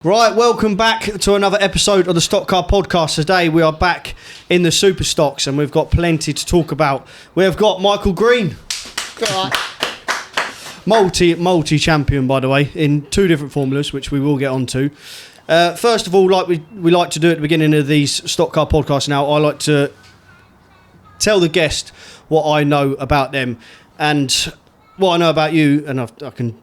Right, welcome back to another episode of the Stock Car Podcast. Today we are back in the Superstox and we've got plenty to talk about. We have got Michael Green, multi-champion by the way, in two different formulas, which we will get onto. First of all, like we like to do at the beginning of these Stock Car Podcasts now, I like to tell the guest what I know about them. And what I know about you, and I can...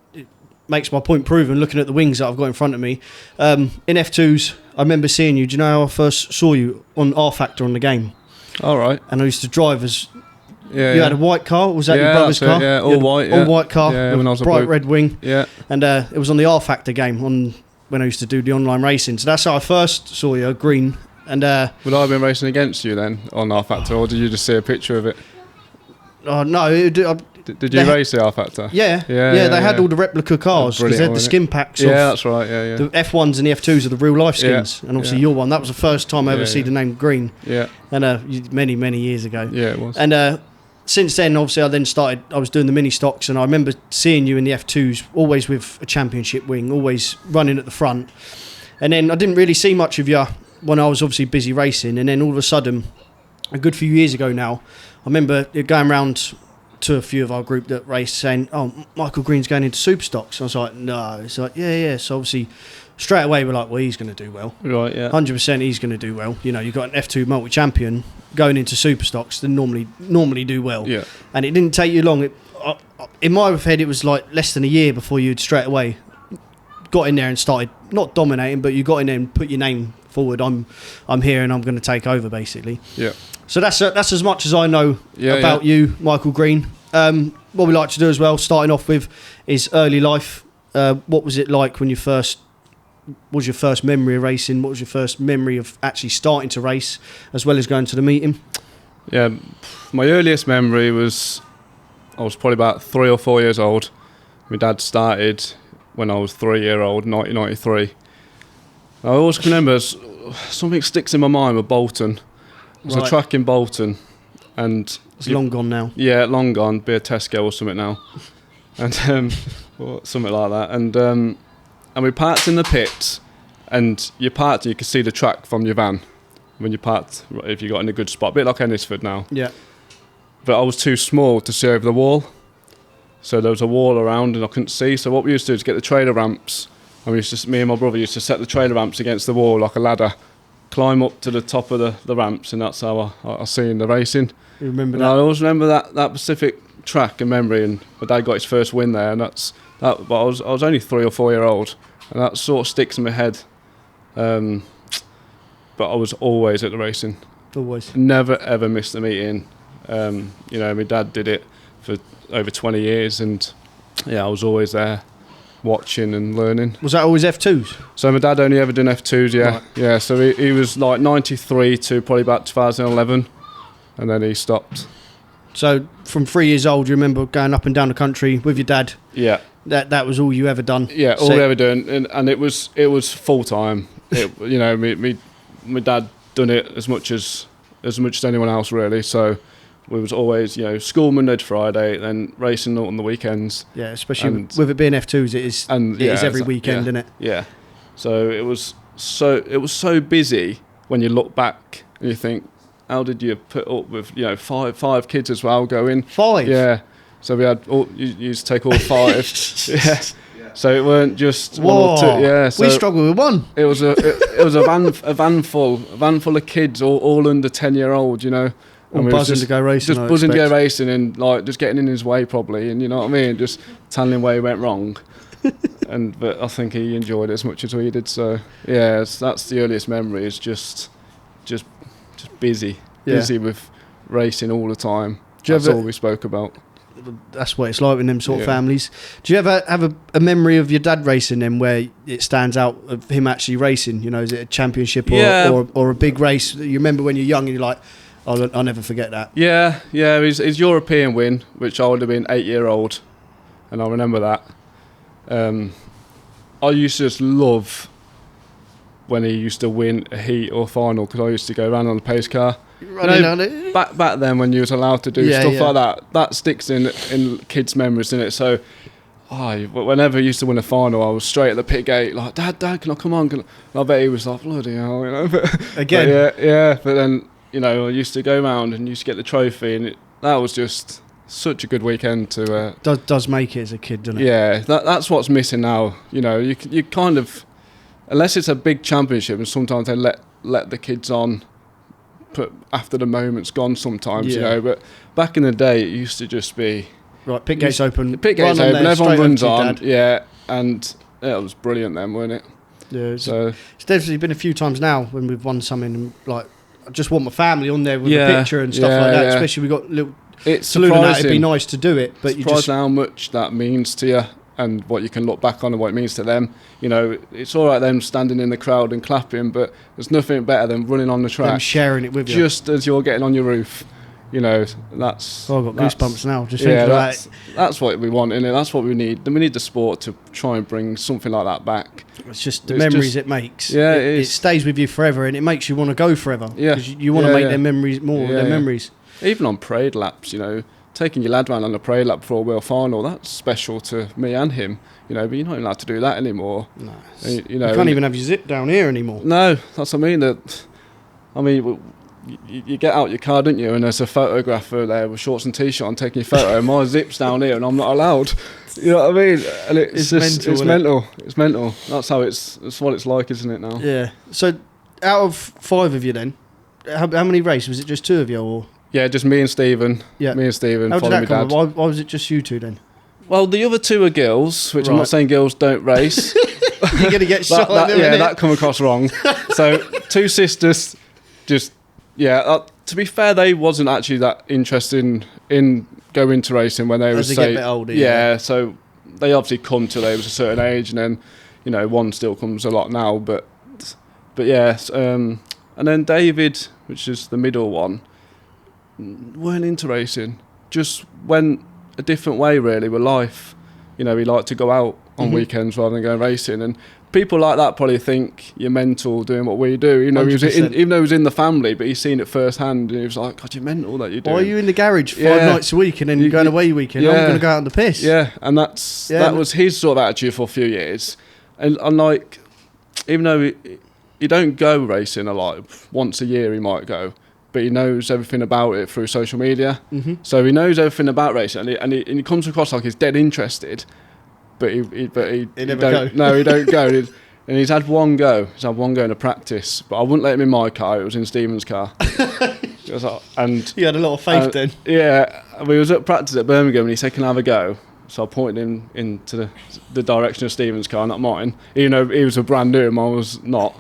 makes my point proven looking at the wings that I've got in front of me. In F2s, I remember seeing you. Do you know how I first saw you on R Factor on the game? All right. And I used to drive as... Yeah, you had a white car? Was that your brother's car? Yeah, all white. All white car when I was bright red wing. Yeah. And it was on the R Factor game when I used to do the online racing. So that's how I first saw you, Green. And would I have been racing against you then on R Factor, or did you just see a picture of it? Oh, no. Did you race the R Factor? Yeah. They had all the replica cars because they had the skin packs. Yeah, that's right. Yeah. The F1s and the F2s are the real life skins, and obviously your one. That was the first time I ever see the name Green. Yeah. And many years ago. Yeah, it was. And since then, obviously, I was doing the mini stocks, and I remember seeing you in the F2s, always with a championship wing, always running at the front. And then I didn't really see much of you when I was obviously busy racing, and then all of a sudden, a good few years ago now, I remember going around to a few of our group that raced saying, "Oh, Michael Green's going into Superstox." I was like, "No." It's like, yeah. So obviously, straight away we're like, "Well, he's going to do well." Right, yeah. 100% he's going to do well. You know, you've got an F2 multi-champion going into Superstox that normally do well. Yeah. And it didn't take you long. In my head, it was like less than a year before you'd straight away got in there and started, not dominating, but you got in there and put your name forward. I'm here and I'm going to take over, basically. Yeah. So that's as much as I know about you, Michael Green. What we like to do as well, starting off with, is early life. What was it like when what was your first memory of racing? What was your first memory of actually starting to race, as well as going to the meeting? Yeah, my earliest memory was, I was probably about 3 or 4 years old. My dad started when I was 3-year-old, 1993. I always can remember, something sticks in my mind with Bolton. It was a track in Bolton, and it's long gone now. Yeah, long gone. Be a Tesco or something now, and or something like that. And we parked in the pits, and you parked, and you could see the track from your van when you parked. If you got in a good spot, a bit like Ennisford now. Yeah. But I was too small to see over the wall, so there was a wall around, and I couldn't see. So what we used to do is get the trailer ramps, and me and my brother used to set the trailer ramps against the wall like a ladder. Climb up to the top of the ramps, and that's how I seen the racing. You remember that? I always remember that specific track in memory, and my dad got his first win there, and that. But I was only 3 or 4 year old, and that sort of sticks in my head. But I was always at the racing. Always. Never ever missed a meeting. My dad did it for over 20 years, and I was always there, watching and learning. Was that always F2s? So my dad only ever done F2s, yeah. Right. Yeah, so he was like 93 to probably about 2011, and then he stopped. So from 3 years old, you remember going up and down the country with your dad? Yeah. That was all you ever done? Yeah, all we ever done, and it was full time. My dad done it as much as anyone else really, so we was always, school Monday to Friday, then racing on the weekends. Yeah, especially with it being F2s, it is every weekend, isn't it? Yeah. So it was so busy when you look back and you think, how did you put up with five kids as well going? 5? Yeah. So we had you used to take all 5. Yeah. So it weren't just one or 2. Yeah. So we struggled with one. It was a van full of kids, all under 10-year-old, All buzzing to go racing. Just buzzing to go racing, and like just getting in his way probably, and you know what I mean, just telling him where he went wrong. But I think he enjoyed it as much as we did. So yeah, that's the earliest memory. Is just busy with racing all the time. That's all we spoke about. That's what it's like in them sort of families. Do you ever have a memory of your dad racing then where it stands out of him actually racing? Is it a championship or a big race that you remember when you're young and you're like, I'll never forget that? Yeah, his European win, which I would have been 8-year-old, and I remember that. I used to just love when he used to win a heat or final, because I used to go around on the pace car. Back then when you was allowed to do stuff like that sticks in kids' memories, innit? So whenever he used to win a final, I was straight at the pit gate, like, Dad, can I come on? And I bet he was like, bloody hell, you know. Again? But then, you know, I used to go round and used to get the trophy, and that was just such a good weekend to... does make it as a kid, doesn't it? Yeah, that's what's missing now. You know, you kind of... Unless it's a big championship, and sometimes they let the kids on after the moment's gone sometimes, you know. But back in the day, it used to just be... Right, pit gates open. The pit gates open, everyone runs on. Dad. Yeah, and it was brilliant then, wasn't it? Yeah, it's definitely been a few times now when we've won something, and like, I just want my family on there with a picture and stuff like that. Yeah. Especially we got little saloon and that. It'd be nice to do it, but it's surprising how much that means to you and what you can look back on and what it means to them. You know, it's all right them standing in the crowd and clapping, but there's nothing better than running on the track, them sharing it with you, just as you're getting on your roof. You know, that's... Oh, I've got goosebumps now, just thinking about it. That's what we want, innit? That's what we need. We need the sport to try and bring something like that back. It's just the memories it makes. Yeah, it stays with you forever, and it makes you want to go forever. Yeah. Because you want to make their memories more, their memories. Even on parade laps, you know, taking your lad round on a parade lap before a world final, that's special to me and him, you know, but you're not even allowed to do that anymore. No. You know, you can't even have your zip down here anymore. No, that's what I mean. You get out your car, don't you? And there's a photographer there with shorts and t-shirt on taking your photo. And my zip's down here, and I'm not allowed. You know what I mean? And it's just mental. It's mental. That's how it's what it's like, isn't it now? Yeah. So, out of 5 of you, then, how many races? Was it just 2 of you, or? Yeah, just me and Stephen. Yeah. Me and Stephen. How did that come? Why was it just you 2 then? Well, the other 2 are girls, which I'm not saying girls don't race. You're gonna get shot. That come across wrong. So 2 sisters, just. Yeah, to be fair, they wasn't actually that interested in going to racing when they were, get a bit older. Yeah, so they obviously come till they was a certain age, and then, you know, one still comes a lot now, but yes. And then David, which is the middle one, weren't into racing. Just went a different way, really, with life. You know, he liked to go out on weekends rather than going racing, and people like that probably think you're mental doing what we do. You know, even though he was in the family, but he's seen it firsthand, and he was like, God, you're mental that you're doing. Why are you in the garage 5 nights a week and then you're going away weekend? Yeah. I'm going to go out on the piss. Yeah, and that was his sort of attitude for a few years. And like, even though he don't go racing a lot, once a year he might go, but he knows everything about it through social media. Mm-hmm. So he knows everything about racing, and he comes across like he's dead interested. But he never don't. No, he don't go. And he's had one go. He's had one go in a practice, but I wouldn't let him in my car. It was in Stephen's car. And you had a lot of faith then. Yeah, we was at practice at Birmingham, and he said, "Can I have a go?" So I pointed him into the direction of Stephen's car, not mine. Even though he was a brand new, and mine was not.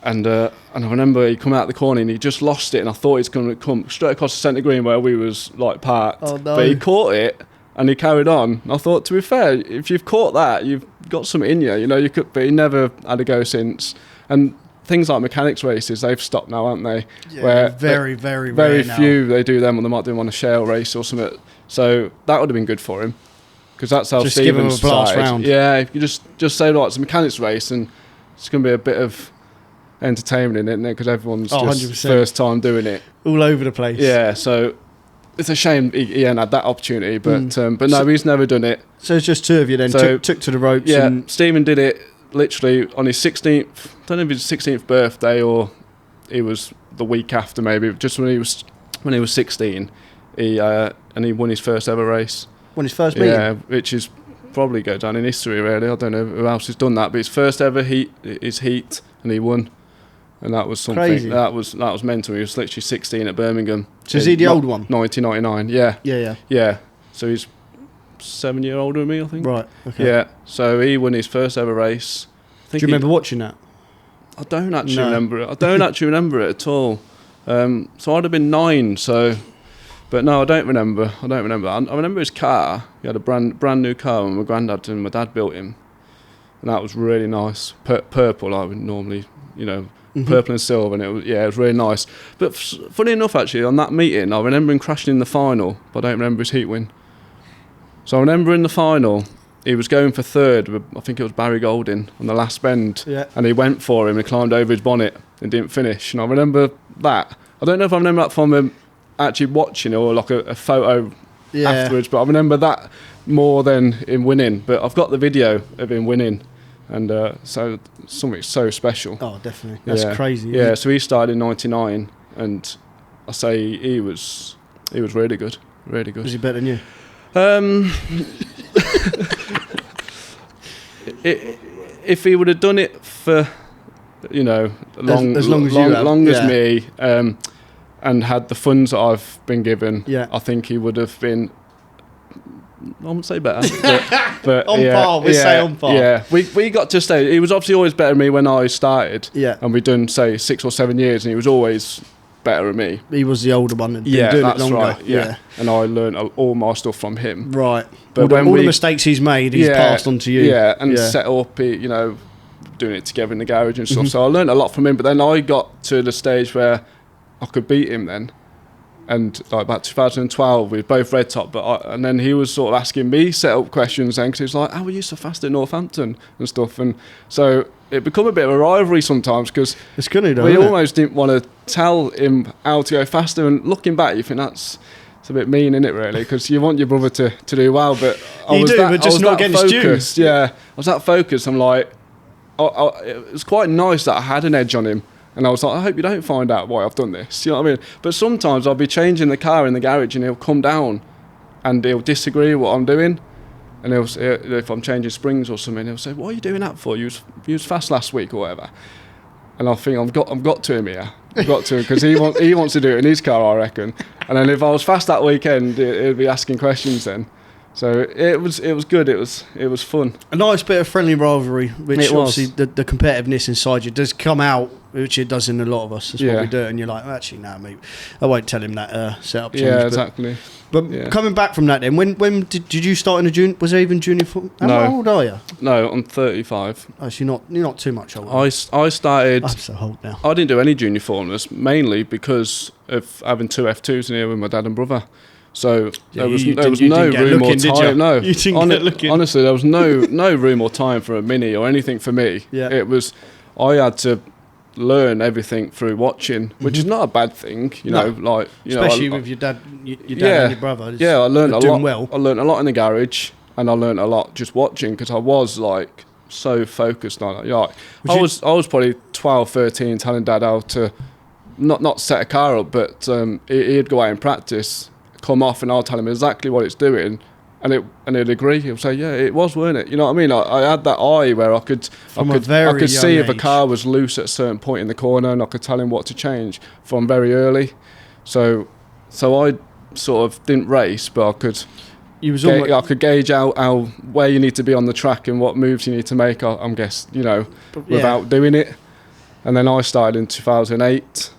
And I remember he come out the corner and he just lost it, and I thought he's going to come straight across the centre green where we was like parked. Oh, no. But he caught it. And he carried on. I thought, to be fair, if you've caught that, you've got something in you. You know, you could. But he never had a go since. And things like mechanics races, they've stopped now, haven't they? Yeah, where very few they do them, or they might do them on a shale race or something. So that would have been good for him, because that's how just Stephen's give him a blast round. Yeah, if you just say, like, it's a mechanics race, and it's going to be a bit of entertainment in it, isn't it? Because everyone's just 100%. First time doing it, all over the place. Yeah, so. It's a shame he hadn't had that opportunity, but no, he's never done it. So it's just 2 of you then, so, took to the ropes. Yeah, Stephen did it literally on his 16th, I don't know if it's his 16th birthday or it was the week after, maybe, just when he was 16, and he won his first ever race. Won his first meeting? Yeah, which is probably go down in history, really. I don't know who else has done that, but his first ever heat, and he won. And that was something. Crazy. That was mental. He was literally 16 at Birmingham. So is he the old one? 1999. Yeah. Yeah. So he's 7 years older than me, I think. Right. Okay. Yeah. So he won his first ever race. Do you remember watching that? I don't actually remember it. I don't actually remember it at all. So I'd have been 9. So, but no, I don't remember. I remember his car. He had a brand new car, and my granddad and my dad built him, and that was really nice. Purple. I would normally, you know. Purple and silver, and it was really nice. But funny enough, actually, on that meeting, I remember him crashing in the final, but I don't remember his heat win. So I remember in the final, he was going for 3rd with, I think it was Barry Golding on the last bend, and he went for him and climbed over his bonnet and didn't finish. And I remember that. I don't know if I remember that from him actually watching it or like a photo afterwards. But I remember that more than him winning. But I've got the video of him winning, and so something so special. Oh, definitely. That's crazy. Yeah. So he started in '99, and I say he was really good. Really good. Was he better than you? If he would have done it for, as long as me, and had the funds that I've been given, I think he would have been. I wouldn't say better, but on par. We say on par. Yeah, we got to stay. He was obviously always better than me when I started. Yeah, and we'd done say 6 or 7 years, and he was always better than me. He was the older one and been doing it longer. Right. Yeah, and I learned all my stuff from him. Right, but all the mistakes he's made, he's passed on to you. Yeah, and set up, doing it together in the garage and stuff. So I learned a lot from him. But then I got to the stage where I could beat him then. And like about 2012, we were both red top, and then he was sort of asking me set up questions then, because he was like, "How were you so fast at Northampton and stuff?" And so it become a bit of a rivalry sometimes, because we almost didn't want to tell him how to go faster. And looking back, you think it's a bit mean, isn't it, really? Because you want your brother to do well, but I was that focused. I'm like, it was quite nice that I had an edge on him. And I was like, I hope you don't find out why I've done this. You know what I mean? But sometimes I'll be changing the car in the garage and he'll come down and he'll disagree with what I'm doing. And if I'm changing springs or something, he'll say, "What are you doing that for? You was fast last week or whatever." And I think I've got to him here. I've got to him because he wants to do it in his car, I reckon. And then if I was fast that weekend, he'd be asking questions then. So it was good. It was fun. A nice bit of friendly rivalry, which obviously the competitiveness inside you does come out, which it does in a lot of us. That's what we do. And you're like, actually, no, mate, I won't tell him that setup change. Yeah, exactly. But coming back from that, then when did you start in a junior? Was there even junior football? How old are you? No, I'm 35. Oh, so you're not too much older. I started. I'm so old now. I didn't do any junior formulas, mainly because of having 2 F2s in here with my dad and brother. So there was no room or time. No, you didn't get looking. Honestly, there was no room or time for a mini or anything for me. Yeah. It was, I had to learn everything through watching, which is not a bad thing, especially with your dad and your brother. I learned a lot. Well. I learned a lot in the garage, and I learned a lot just watching, because I was like so focused on it. I was probably 12, 13, telling Dad how to not set a car up, but he'd go out in practice, come off, and I'll tell him exactly what it's doing, and he'd agree. He'll say, "Yeah, it was, weren't it?" You know what I mean? I had that eye where I could see if a car was loose at a certain point in the corner, and I could tell him what to change from very early. So I sort of didn't race, but I could. I could gauge how where you need to be on the track and what moves you need to make. I'm guessing, without doing it. And then I started in 2008,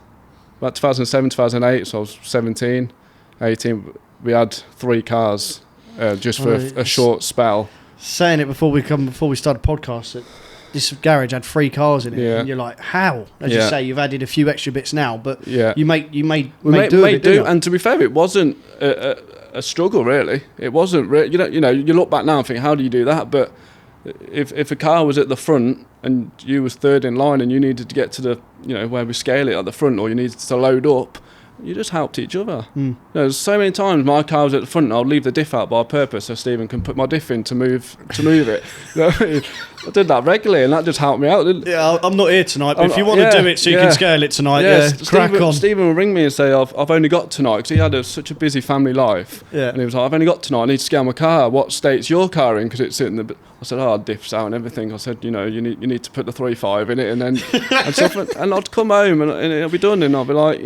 about 2007, 2008. So I was 17. 18, we had 3 cars just for a short spell. Saying it before we started the podcast, that this garage had 3 cars in it, and you're like, how? As you say, you've added a few extra bits now, but you made do it. And to be fair, it wasn't a struggle really. It wasn't really. You look back now and think, how do you do that? But if a car was at the front and you was third in line and you needed to get to the where we scale it at the front, or you needed to load up, you just helped each other. There's so many times my car was at the front and I'll leave the diff out by purpose so Stephen can put my diff in to move it. I did that regularly, and that just helped me out. I'm not here tonight, but if you want to do it so you can scale it tonight, crack on. Stephen would ring me and say, I've only got tonight, because he had such a busy family life. And he was like, I've only got tonight, I need to scale my car. What state's your car in? Because it's in the... I said, diff's out and everything. I said, you need to put the 3.5 in it, and then and I'd come home and it'll be done, and I'll be like,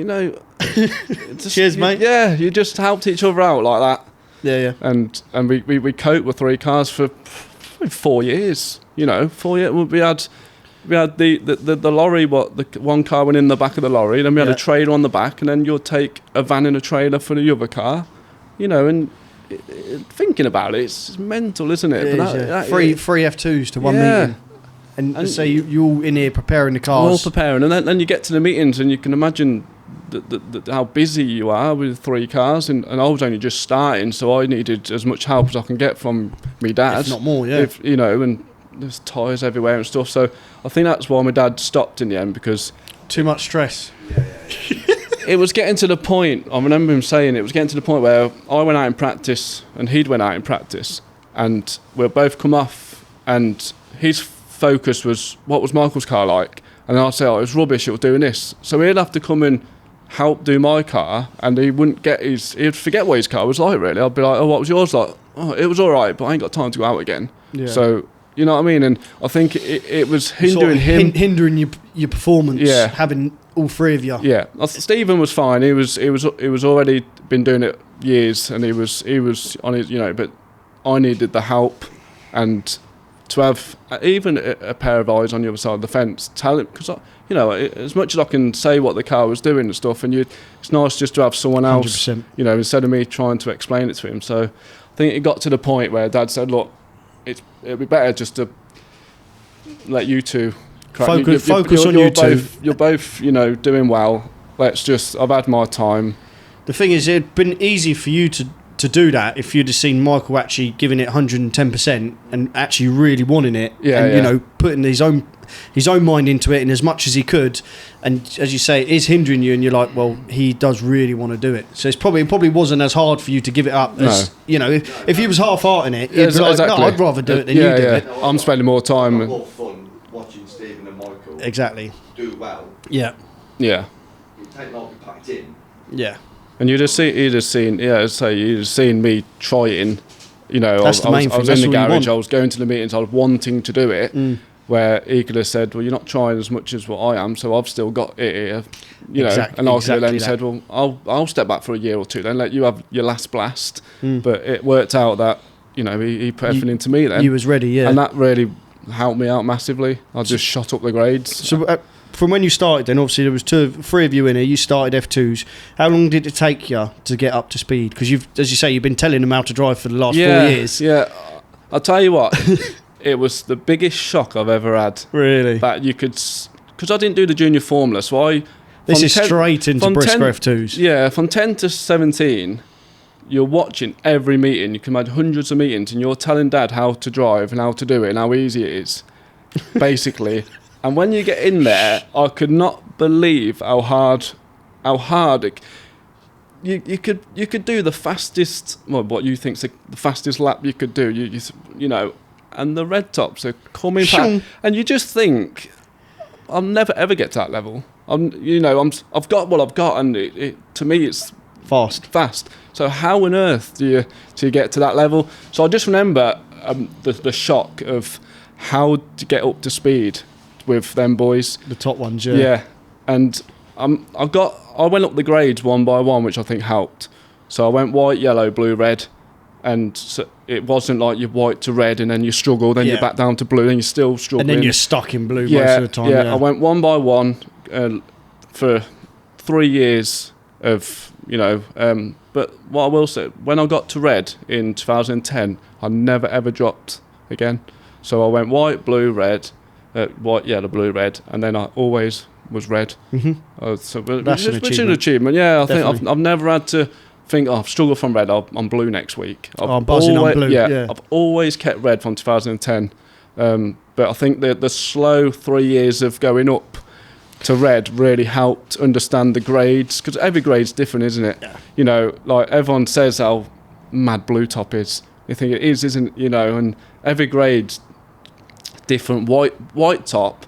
cheers, mate. Yeah, you just helped each other out like that. Yeah. And we coped with 3 cars for 4 years. 4 years. We had the lorry. The one car went in the back of the lorry, then we had a trailer on the back, and then you'll take a van and a trailer for the other car. And thinking about it, it's mental, isn't it? Three F2s to one meeting, and so you all in here preparing the cars. All preparing, and then you get to the meetings, and you can imagine how busy you are with 3 cars, and I was only just starting, so I needed as much help as I can get from me dad, if not more. And there's tyres everywhere and stuff. So I think that's why my dad stopped in the end, because too much stress. it was getting to the point, I remember him saying it was getting to the point where I went out in practice and he'd went out in practice and we'll both come off and his focus was, what was Michael's car like? And I'd say, oh, it was rubbish, it was doing this. So he'd have to come and help do my car and he'd forget what his car was like really. I'd be like, oh, what was yours like? Oh, it was all right, but I ain't got time to go out again. Yeah. So, you know what I mean? And I think it was hindering him. Hindering your performance, having all three of you. Yeah. Stephen was fine. He was already been doing it years and he was on his, you know, but I needed the help and to have even a pair of eyes on the other side of the fence, tell him, because you know, as much as I can say what the car was doing and stuff, and it's nice just to have someone else, 100%. you know, instead of me trying to explain it to him. So I think it got to the point where Dad said, look, it'd be better just to let you two focus on you two. You're both, you know, doing well. I've had my time. The thing is, it'd been easy for you to do that if you'd have seen Michael actually giving it 110% and actually really wanting it, you know, putting his own mind into it and as much as he could, and as you say, it is hindering you and you're like, well, he does really want to do it, so it probably wasn't as hard for you to give it up as, you know, if he was half-hearting it, you'd be like, exactly. No, I'd rather do it than you do it. I'm spending more time. More fun watching Stephen and Michael do well. Yeah. You take not be packed in. Yeah. And you'd have seen me trying, you know, That's the main thing. I was in the garage, I was going to the meetings, I was wanting to do it, where he could have said, well, you're not trying as much as what I am, so I've still got it here, you know, and I could have then said, well, I'll step back for a year or two, then let you have your last blast, but it worked out that, you know, he put everything into me then. You was ready, and that really helped me out massively. I just shot up the grades. So from when you started then, obviously there was three of you in here, you started F2s. How long did it take you to get up to speed? Because as you say, you've been telling them how to drive for the last 4 years. Yeah, I'll tell you what, it was the biggest shock I've ever had. Really? That you could, because I didn't do the junior formula, so this is straight into Brisca F2s. Yeah, from 10 to 17, you're watching every meeting, you can imagine hundreds of meetings, and you're telling Dad how to drive and how to do it and how easy it is, basically. And when you get in there, I could not believe how hard you could do the fastest, well, what you think's the fastest lap you could do. You know, and the red tops are coming back, and you just think, I'll never ever get to that level. I've got what I've got, and to me it's fast. So how on earth do you get to that level? So I just remember the shock of how to get up to speed with them boys, the top ones, and I went up the grades one by one, which I think helped. So I went white, yellow, blue, red, and so it wasn't like you're white to red and then you struggle, then you're back down to blue, then you're still struggling, and then you're stuck in blue most of the time. I went one by one for 3 years of, you know, but what I will say, when I got to red in 2010, I never ever dropped again. So I went white, blue, red, white, yellow, blue, red, and then I always was red. So that's which is an achievement. Yeah, I Definitely. think I've never had to think, I've struggled from red, I'm blue next week. I'm buzzing on blue. Yeah, I've always kept red from 2010. But I think the slow 3 years of going up to red really helped understand the grades, because every grade's different, isn't it? Yeah. You know, like everyone says how mad blue top is. You think it is, isn't, you know, and every grade's different. White top,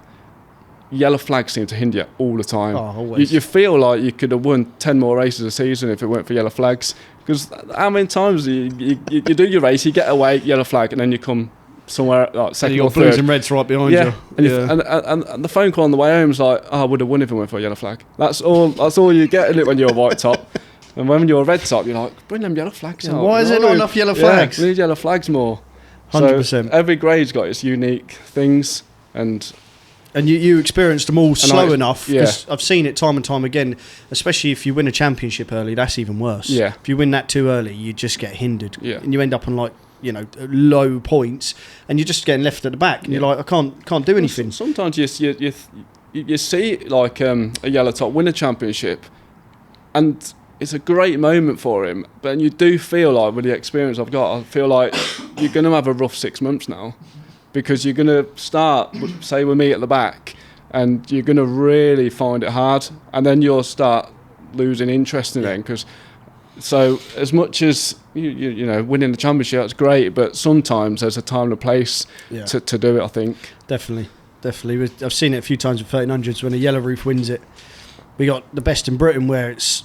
yellow flags seem to hinder you all the time. Always. You feel like you could have won 10 more races a season if it weren't for yellow flags, because how many times you do your race, you get away, yellow flag, and then you come somewhere like second or third. Blues and reds right behind you. And the phone call on the way home is like, I would have won if it weren't for a yellow flag. That's all you get in it when you're a white top. And when you're a red top, you're like, bring them yellow flags out. Why is there not enough yellow flags? We need yellow flags more. 100%. So every grade's got its unique things, and you experienced them all slow enough, because Yeah. I've seen it time and time again, especially if you win a championship early, that's even worse. Yeah. If you win that too early, you just get hindered. Yeah. And you end up on, like, you know, low points, and you're just getting left at the back, and you're like, I can't do anything. Sometimes you see like a yellow top win a championship, and it's a great moment for him, but you do feel like, with the experience I've got, I feel like you're going to have a rough 6 months now, because you're going to start, say with me at the back, and you're going to really find it hard, and then you'll start losing interest in them because. So as much as you know, winning the championship, that's great, but sometimes there's a time and a place to do it. I think definitely. I've seen it a few times with 1300s when a yellow roof wins it. We got the best in Britain where it's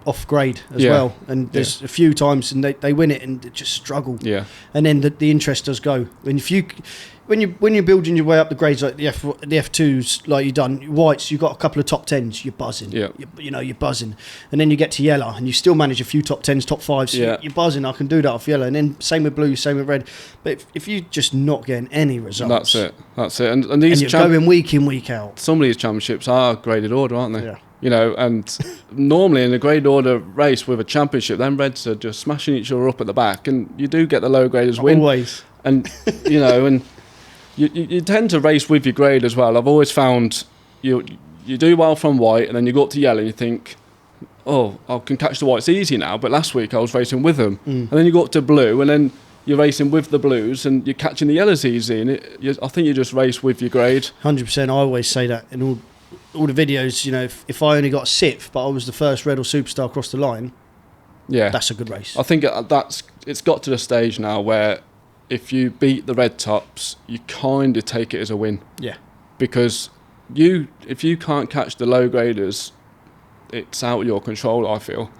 off grade as well, and there's a few times and they win it and they just struggle. Yeah, and then the interest does go. And if you when you're building your way up the grades like the F2s, like you've done whites, you've got a couple of top 10s, you're buzzing. Yeah, you're buzzing, and then you get to yellow and you still manage a few top 10s, top 5s. Yeah, you're buzzing. I can do that off yellow, and then same with blue, same with red. But if you're just not getting any results, that's it. And these you're going week in, week out. Some of these championships are graded order, aren't they? Yeah. You know, and normally in a grade order race with a championship, them reds are just smashing each other up at the back, and you do get the low graders win. Always. And you know, and you tend to race with your grade as well. I've always found you do well from white, and then you go up to yellow and you think, oh, I can catch the whites easy now, but last week I was racing with them. And then you go up to blue, and then you're racing with the blues and you're catching the yellows easy, and I think you just race with your grade. 100%. I always say that in all the videos, you know, if I only got 6th but I was the first red or superstar across the line, that's a good race. I think it's got to the stage now where if you beat the red tops, you kind of take it as a win. Yeah. Because if you can't catch the low graders, it's out of your control, I feel.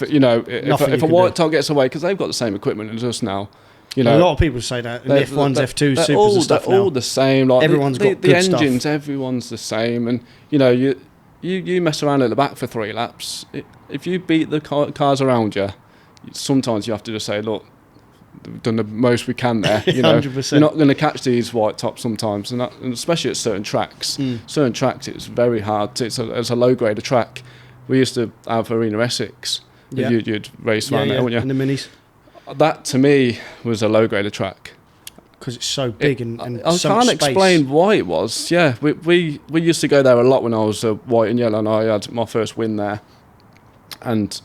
You know, if a white top gets away, because they've got the same equipment as us now. You know, a lot of people say that. And F1s, F2s, Supers and stuff now. They're all the same. Like everyone's got the good engines, stuff. everyone's the same. And, you know, you mess around at the back for 3 laps. If you beat the cars around you, sometimes you have to just say, look, we've done the most we can there. You know, 100%. You're not going to catch these white tops sometimes, and especially at certain tracks. Certain tracks, it's very hard. It's a low grader track. We used to have Arena Essex. Yeah. You'd race around there, wouldn't you? In the minis. That to me was a low grader track because it's so big and I so can't much explain why it was. Yeah, we used to go there a lot when I was white and yellow, and I had my first win there. And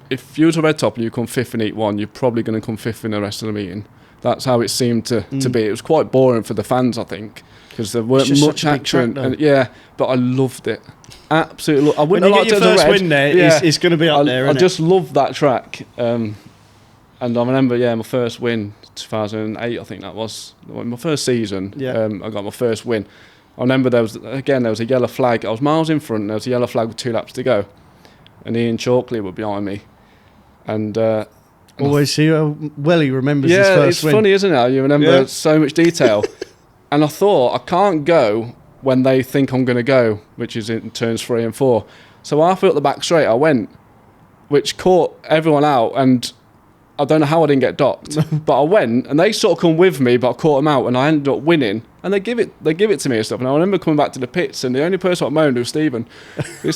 if you was a red top and you come 5th in Heat 1, you're probably going to come 5th in the rest of the meeting. That's how it seemed to be. It was quite boring for the fans, I think, because there weren't much action. But I loved it. Absolutely. I wouldn't have liked it as a red. When you get your first win there, it's going to be up there, I just loved that track. And I remember, my first win, 2008, I think that was my first season. Yeah. I got my first win. I remember there was a yellow flag. I was miles in front, and there was a yellow flag with 2 laps to go. And Ian Chalkley were behind me. And always see how well he remembers his first win. It's funny, isn't it? You remember so much detail. And I thought, I can't go when they think I'm going to go, which is in turns 3 and 4. So halfway up the back straight, I went, which caught everyone out, and I don't know how I didn't get docked, but I went, and they sort of come with me, but I caught them out, and I ended up winning. And they give it to me and stuff. And I remember coming back to the pits, and the only person I moaned was Stephen. You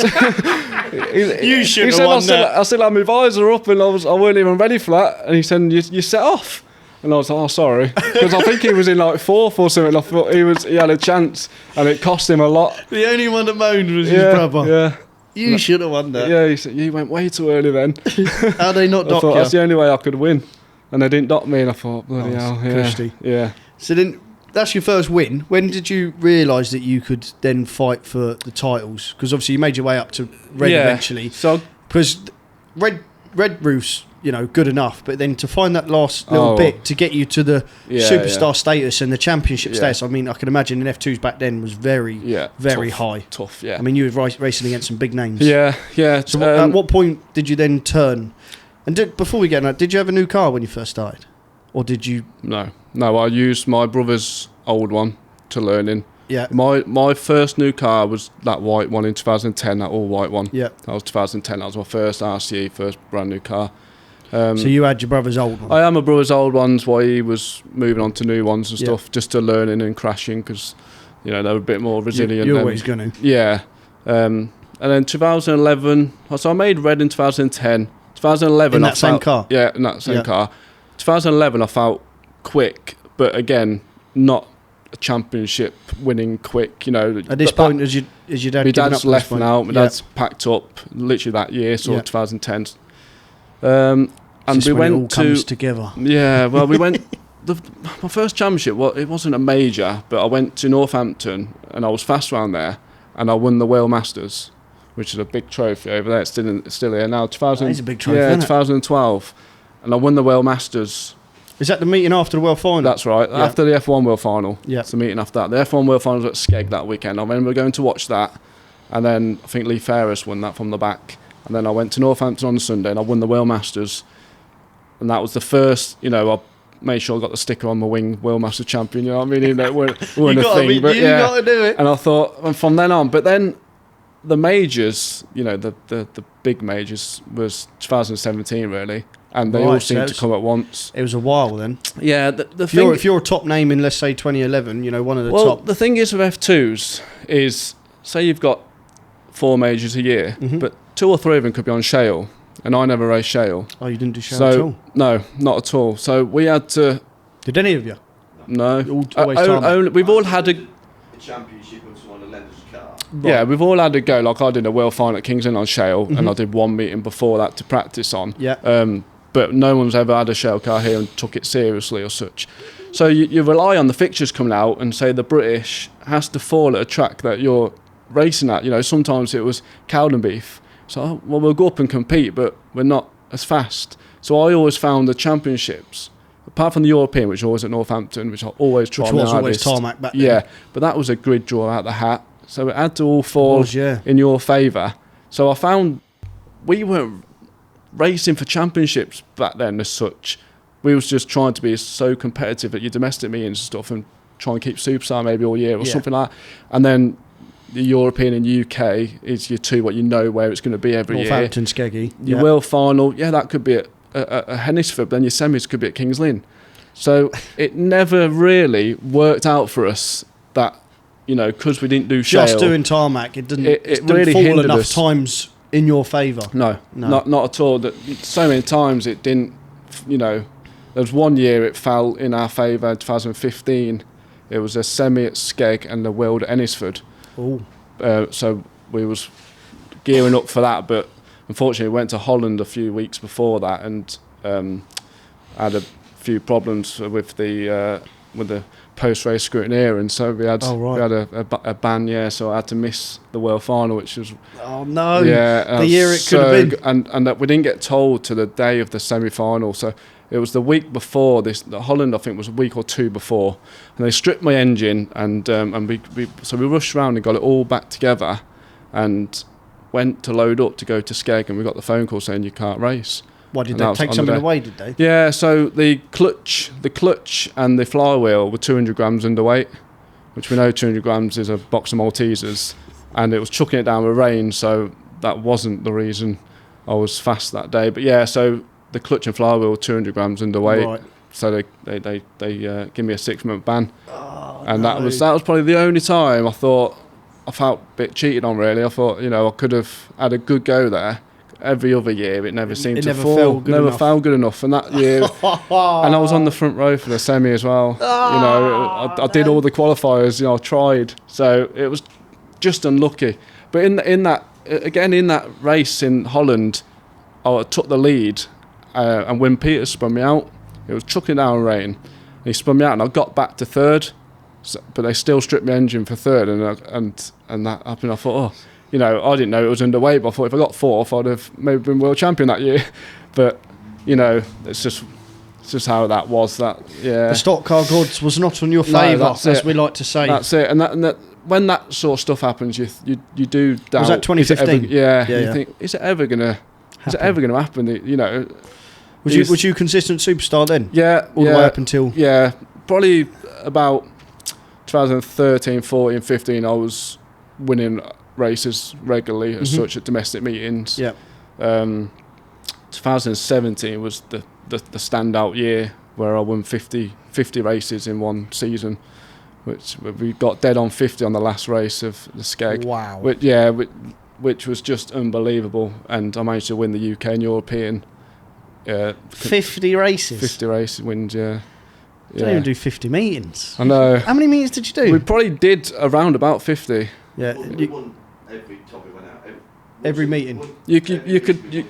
should have won that. I still had my visor up, and I weren't even ready for that. And he said, "You set off." And I was like, "Oh, sorry," because I think he was in like 4th or something. I thought he had a chance, and it cost him a lot. The only one that moaned was his brother. Yeah. You should have won that. Yeah, he said, you went way too early then. How they not dock you? That's the only way I could win. And they didn't dock me, and I thought, bloody hell. Yeah. So then, that's your first win. When did you realise that you could then fight for the titles? Because obviously you made your way up to red eventually. So, because red roofs, good enough, but then to find that last little bit to get you to the superstar status and the championship status, I mean, I can imagine in F2s back then was very high. Tough, yeah. I mean, you were racing against some big names. Yeah. So at what point did you then turn? And before we get on that, did you have a new car when you first started? Or did you... No, I used my brother's old one to learn in. Yeah. My first new car was that white one in 2010, that all white one. Yeah. That was 2010. That was my first RCE, first brand new car. So you had your brother's old one? I had my brother's old ones while he was moving on to new ones and stuff, just to learning and crashing, because they were a bit more resilient. You're always going to. Yeah. And then 2011, so I made red in 2010. 2011, in that same car? Yeah, in that same car. 2011, I felt quick, but again, not a championship winning quick. At this point, as your dad? My dad's left now. My dad's packed up literally that year, so 2010. And we went it all comes together. Yeah, well, we went. My first championship, it wasn't a major, but I went to Northampton and I was fast round there, and I won the Whale Masters, which is a big trophy over there. It's still here now. That is a big trophy, Yeah, isn't it? 2012, and I won the World Masters. Is that the meeting after the World Final? That's right. Yeah. After the F1 World Final. Yeah. It's the meeting after that. The F1 World Final was at Skeg that weekend. I remember going to watch that, and then I think Lee Ferris won that from the back. And then I went to Northampton on the Sunday, and I won the World Masters. And that was the first, I made sure I got the sticker on my wing, World Master Champion. You know what I mean? Even though it weren't a thing. But you got to do it. And I thought, and from then on, but then the majors, the big majors was 2017 really. And they all seemed to come at once. It was a while then. Yeah, if you're a top name in, let's say, 2011, one of the top. Well, the thing is with F2s is, say you've got 4 majors a year, but 2 or 3 of them could be on shale, and I never raced shale. Oh, you didn't do shale at all? No, not at all. So we had to... Did any of you? No. Always we've all had a championship on someone that lent us a car. Right. Yeah, we've all had a go. Like I did a World Final at Kings Lynn on shale, and I did 1 meeting before that to practice on. Yeah. But no one's ever had a shell car here and took it seriously or such. So you rely on the fixtures coming out and say the British has to fall at a track that you're racing at. Sometimes it was Cowdenbeath. So, we'll go up and compete, but we're not as fast. So I always found the championships, apart from the European, which was always at Northampton, which I always tried. Which was always tarmac back then. Yeah, but that was a grid draw out the hat. So it had to all fall in your favour. So I found we weren't racing for championships back then as such. We was just trying to be so competitive at your domestic meetings and stuff and try and keep Superstar maybe all year or something like that. And then the European and UK is your 2 what you know where it's going to be every Northampton, Skeggy. Your World Final, that could be at Hennisford, but then your semis could be at Kings Lynn. So it never really worked out for us that, because we didn't do shale. Just doing tarmac, it didn't really fall enough us. Times in your favour. No, not at all. So many times it didn't, there was 1 year it fell in our favour, 2015. It was a semi at Skeg and the World at Ennisford. So we was gearing up for that, but unfortunately we went to Holland a few weeks before that and had a few problems with the post-race scrutineer, and so we had a ban, so I had to miss the World Final, which was the year it could have been, and that we didn't get told to the day of the semi-final, so it was the week before this. The Holland, I think, was a week or 2 before, and they stripped my engine, and we rushed around and got it all back together, and went to load up to go to Skeg, and we got the phone call saying you can't race. Why did they take something away? Did they? Yeah, so the clutch and the flywheel were 200 grams underweight, which we know 200 grams is a box of Maltesers, and it was chucking it down with rain, so that wasn't the reason I was fast that day. But yeah, so the clutch and flywheel were 200 grams underweight, right. So they give me a 6-month ban, and that was probably the only time I thought I felt a bit cheated on. Really, I thought I could have had a good go there. Every other year, it never seemed to fall. Never felt good enough. And that year, and I was on the front row for the semi as well. I did all the qualifiers. I tried. So it was just unlucky. But in that race in Holland, I took the lead, and Wim Peters spun me out. It was chucking down rain. And he spun me out, and I got back to 3rd. But they still stripped my engine for 3rd, and that happened. I thought, I didn't know it was underweight, but I thought if I got 4th, I'd have maybe been world champion that year. But, it's just how that was. The stock car gods was not on your favour, as we like to say. That's it. And that when that sort of stuff happens, you do doubt. Was that 2015? You think, is it ever gonna happen? Was you consistent superstar then? Yeah, all the way up until probably about 2013, 14, 15. I was winning races regularly as such at domestic meetings. 2017 was the standout year where I won 50 races in one season, which we got dead on 50 on the last race of the Skeg. Wow. Which was just unbelievable, and I managed to win the UK and European. 50 races. 50 race wins. Yeah. You don't even do 50 meetings. I know. How many meetings did you do? We probably did around about 50. Yeah. We won every time we went out. Every meeting. You could.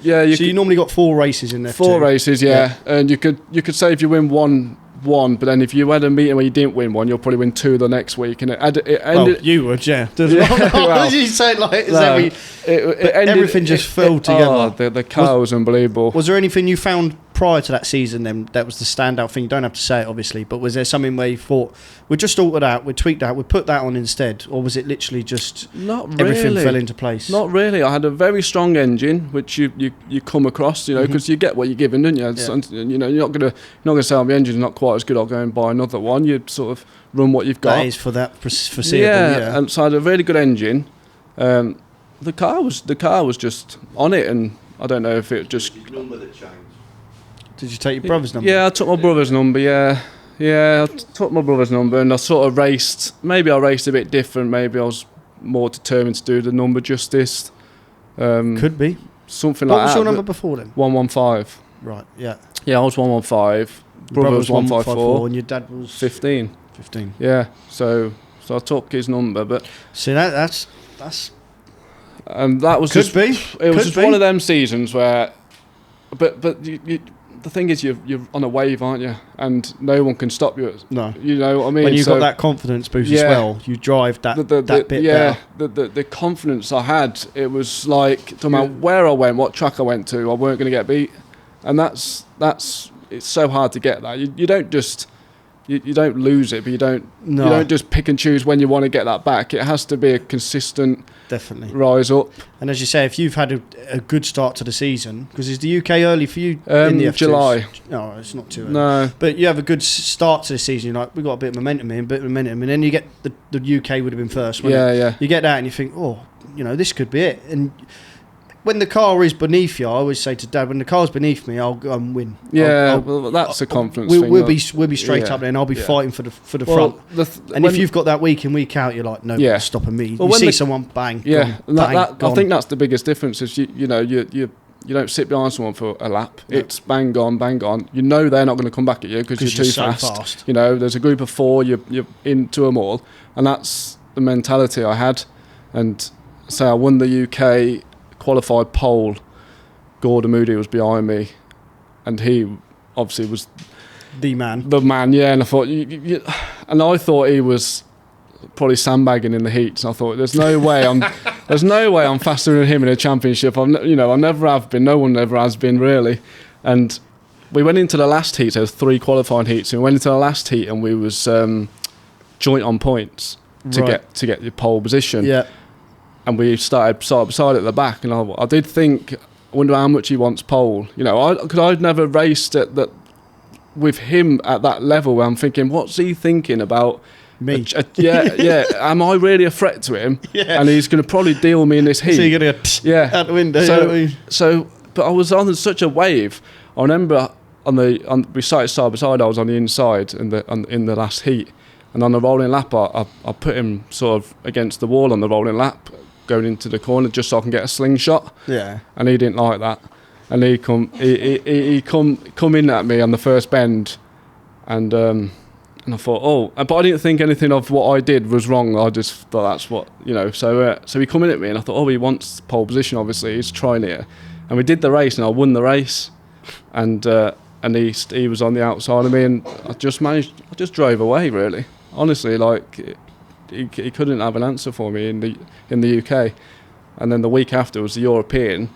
So you normally got 4 races in there. 4 races, and you could say if you win one one, but then if you had a meeting where you didn't win one, you'll probably win 2 the next week. And it ended. Well, you would, yeah. Well, you say it like no, it ended, everything just fell together. Oh, the car was unbelievable. Was there anything you found prior to that season then that was the standout thing? You don't have to say it, obviously, but was there something where you thought, we just altered out, we tweaked out, we put that on instead? Or was it literally just not really. Everything fell into place? Not really. I had a very strong engine, which you come across, because you get what you're given, don't you? Yeah. And, you're not gonna say, oh, the engine's not quite as good, I'll go and buy another one. You sort of run what you've got. That is for that foreseeable, yeah. And so I had a really good engine. The car was just on it, and I don't know if it just... His number that changed. Did you take your brother's number? Yeah, I took my brother's number, yeah, I took my brother's number, and I sort of raced, maybe I raced a bit different, maybe I was more determined to do the number justice. Could be. Something What like that. was your number before then? 115. Right, yeah. Yeah, I was 115. Brother was 154. And your dad was... 15. 15. Yeah, so I took his number, but... See, that's... And that was Could be. It was just one of them seasons where... But you the thing is, you're on a wave, aren't you? And no one can stop you. No. You know what I mean? When you've got that confidence boost as well, you drive that bit better. The confidence I had, it was like, no matter where I went, what track I went to, I weren't going to get beat. And that's it's so hard to get that. You don't just... You don't lose it, but you don't just pick and choose when you want to get that back. It has to be a consistent rise up. And as you say, if you've had a good start to the season, because is the UK early for you in the F2s? July. No, it's not too early. No. But you have a good start to the season. You're like, we've got a bit of momentum here, and then you get the UK would have been first. Yeah. You get that and you think, this could be it. And when the car is beneath you, I always say to Dad, when the car's beneath me, I'll go and win. Yeah, well, that's a confidence thing. We'll be straight up there, and I'll be fighting for the front. And if you've got that week in, week out, you're like, no one's stopping me. Well, you see someone bang, yeah, gone, bang, I think that's the biggest difference. Is you don't sit behind someone for a lap. Yep. It's bang gone, bang gone. You know they're not going to come back at you because you're too fast. There's a group of 4. You're into them all, and that's the mentality I had. And say I won the UK qualified pole. Gordon Moody was behind me, and he obviously was the man. Yeah, and I thought, and I thought he was probably sandbagging in the heats. And I thought, there's no way I'm faster than him in a championship. I never have been. No one ever has been really. And we went into the last heat. There was 3 qualifying heats, and we went into the last heat, and we was joint on points to get the pole position. Yeah. And we started side by side at the back, and I did think, I wonder how much he wants pole. Because I'd never raced with him at that level. Where I'm thinking, what's he thinking about me? Am I really a threat to him? Yeah. And he's going to probably deal with me in this heat. So you're going to go out the window. But I was on such a wave. I remember we started side by side. I was on the inside in the last heat, and on the rolling lap, I put him sort of against the wall on the rolling lap, going into the corner just so I can get a slingshot. Yeah. And he didn't like that. And he come in at me on the first bend, and I thought, but I didn't think anything of what I did was wrong. I just thought that's what, so he come in at me, and I thought, he wants pole position, obviously, he's trying it. And we did the race, and I won the race, and he was on the outside of me, and I just drove away, really. Honestly, like, he couldn't have an answer for me in the UK. And then the week after was the European.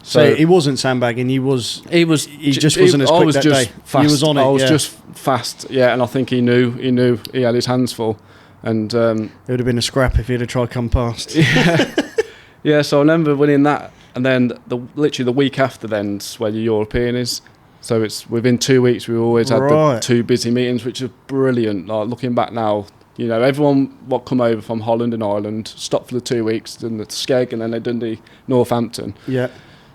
So he wasn't sandbagging. He just wasn't as quick that day. Fast. He was on it. I was just fast. Yeah, and I think he knew he had his hands full. And it would have been a scrap if he'd have tried to come past. Yeah. So I remember winning that, and then literally the week after then's where the European is. So it's within 2 weeks. We always had the 2 busy meetings, which are brilliant. Like, looking back now, everyone what come over from Holland and Ireland stopped for the 2 weeks, done the Skeg, and then they done the Northampton. Yeah.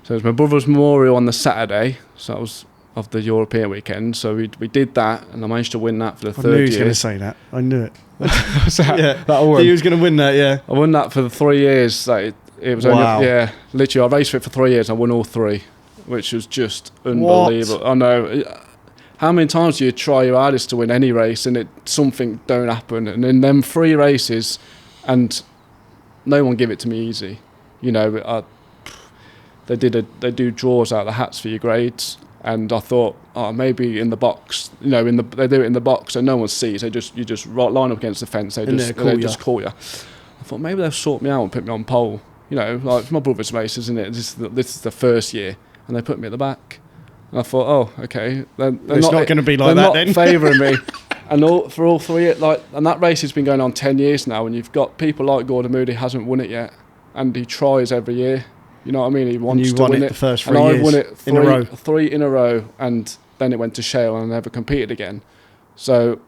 So it was my brother's memorial on the Saturday, so that was of the European weekend. So we did that, and I managed to win that for the third year. I knew he was going to say that. I knew it. That he was going to win that, yeah. I won that for the 3 years. Like, it was only, literally, I raced for it for 3 years. I won all 3, which was just unbelievable. I know. How many times do you try your hardest to win any race, and something don't happen? And in them 3 races, and no one give it to me easy. They do draws out of the hats for your grades, And I thought, oh, maybe in the box, you know, they do it in the box, so no one sees. You just line up against the fence. They just call you. I thought maybe they'll sort me out and put me on pole. You know, like it's my brother's race, isn't it? This is the first year, and they put me at the back. And I thought, oh, okay. It's not going to be like that then. They're not favouring me. And for all 3 years, and that race has been going on 10 years now, and you've got people like Gordon Moody hasn't won it yet, and he tries every year. You know what I mean? He wants to win it. The first 3 years. And I've won it in a row. 3 in a row, and then it went to Shale and I never competed again. So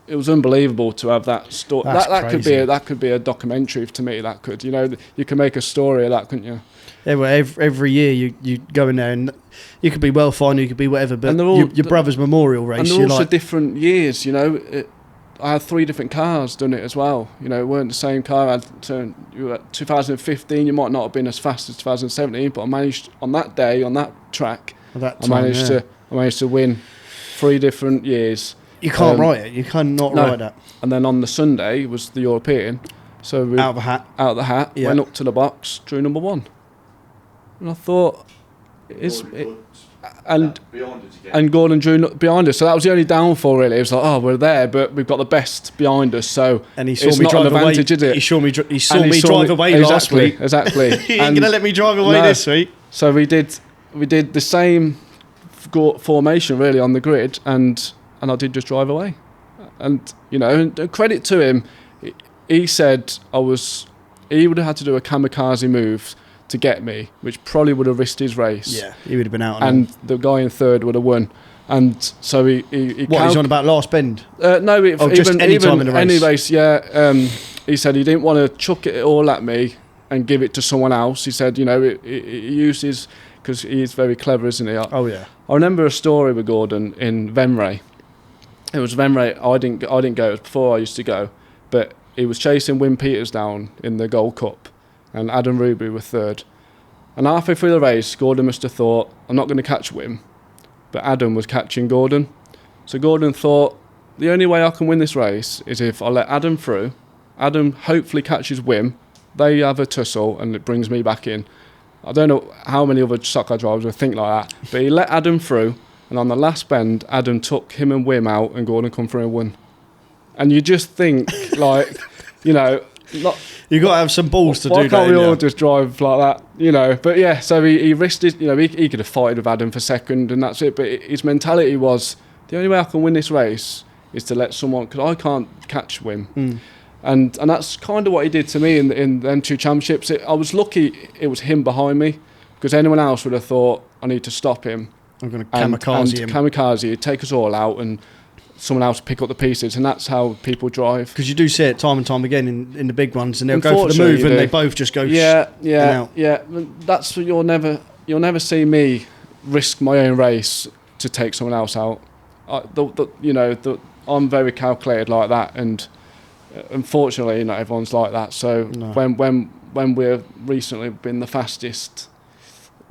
it was unbelievable to have that story. That could be a documentary to me. That could, you know, you can make a story of that, couldn't you? Yeah, well, every year you go in there and you could be well fine, you could be whatever, but your brother's memorial race. And they're also different years, you know. I had 3 different cars done it as well. You know, it weren't the same car. You were at 2015, you might not have been as fast as 2017, but I managed on that day, on that track, I managed to win 3 different years. You can't write it. You cannot write that. And then on the Sunday was the European. So we, out of the hat, went up to the box, drew number 1. And I thought, and Gordon drew behind us, so that was the only downfall really. It was like, oh, we're there, but we've got the best behind us, so and he saw me drive away. He saw me drive away last week. Exactly. He ain't gonna let me drive away this week. So we did the same formation really on the grid, and I did just drive away. And you know, credit to him, he said he would have had to do a kamikaze move to get me, which probably would have risked his race. Yeah, he would have been out. And the guy in third would have won. And so he he's on about last bend? No, just any time in the race. Any race, yeah. He said he didn't want to chuck it all at me and give it to someone else. He said, you know, he uses, because he's very clever, isn't he? Oh yeah. I remember a story with Gordon in Venray. It was Venray. I didn't go. It was before I used to go, but he was chasing Wim Peters down in the Gold Cup, and Adam Ruby were third. And halfway through the race, Gordon must have thought, I'm not going to catch Wim. But Adam was catching Gordon. So Gordon thought, the only way I can win this race is if I let Adam through. Adam hopefully catches Wim. They have a tussle and it brings me back in. I don't know how many other stock car drivers would think like that. But he let Adam through. And on the last bend, Adam took him and Wim out and Gordon come through and won. And you just think, like, you know... You got to have some balls to do that. Why can't we all just drive like that, you know? But yeah, so he risked it. You know, he could have fighted with Adam for second, and that's it. But his mentality was, the only way I can win this race is to let someone, because I can't catch Wim. And that's kind of what he did to me in them 2 championships. I was lucky it was him behind me, because anyone else would have thought, I need to stop him. I'm going to kamikaze him. Kamikaze, he'd take us all out and someone else pick up the pieces, and that's how people drive. Because you do see it time and time again in the big ones, and they'll go for the move and they both just go yeah. That's what you'll never see me risk my own race to take someone else out. I'm very calculated like that, and unfortunately, not everyone's like that. So when we've recently been the fastest,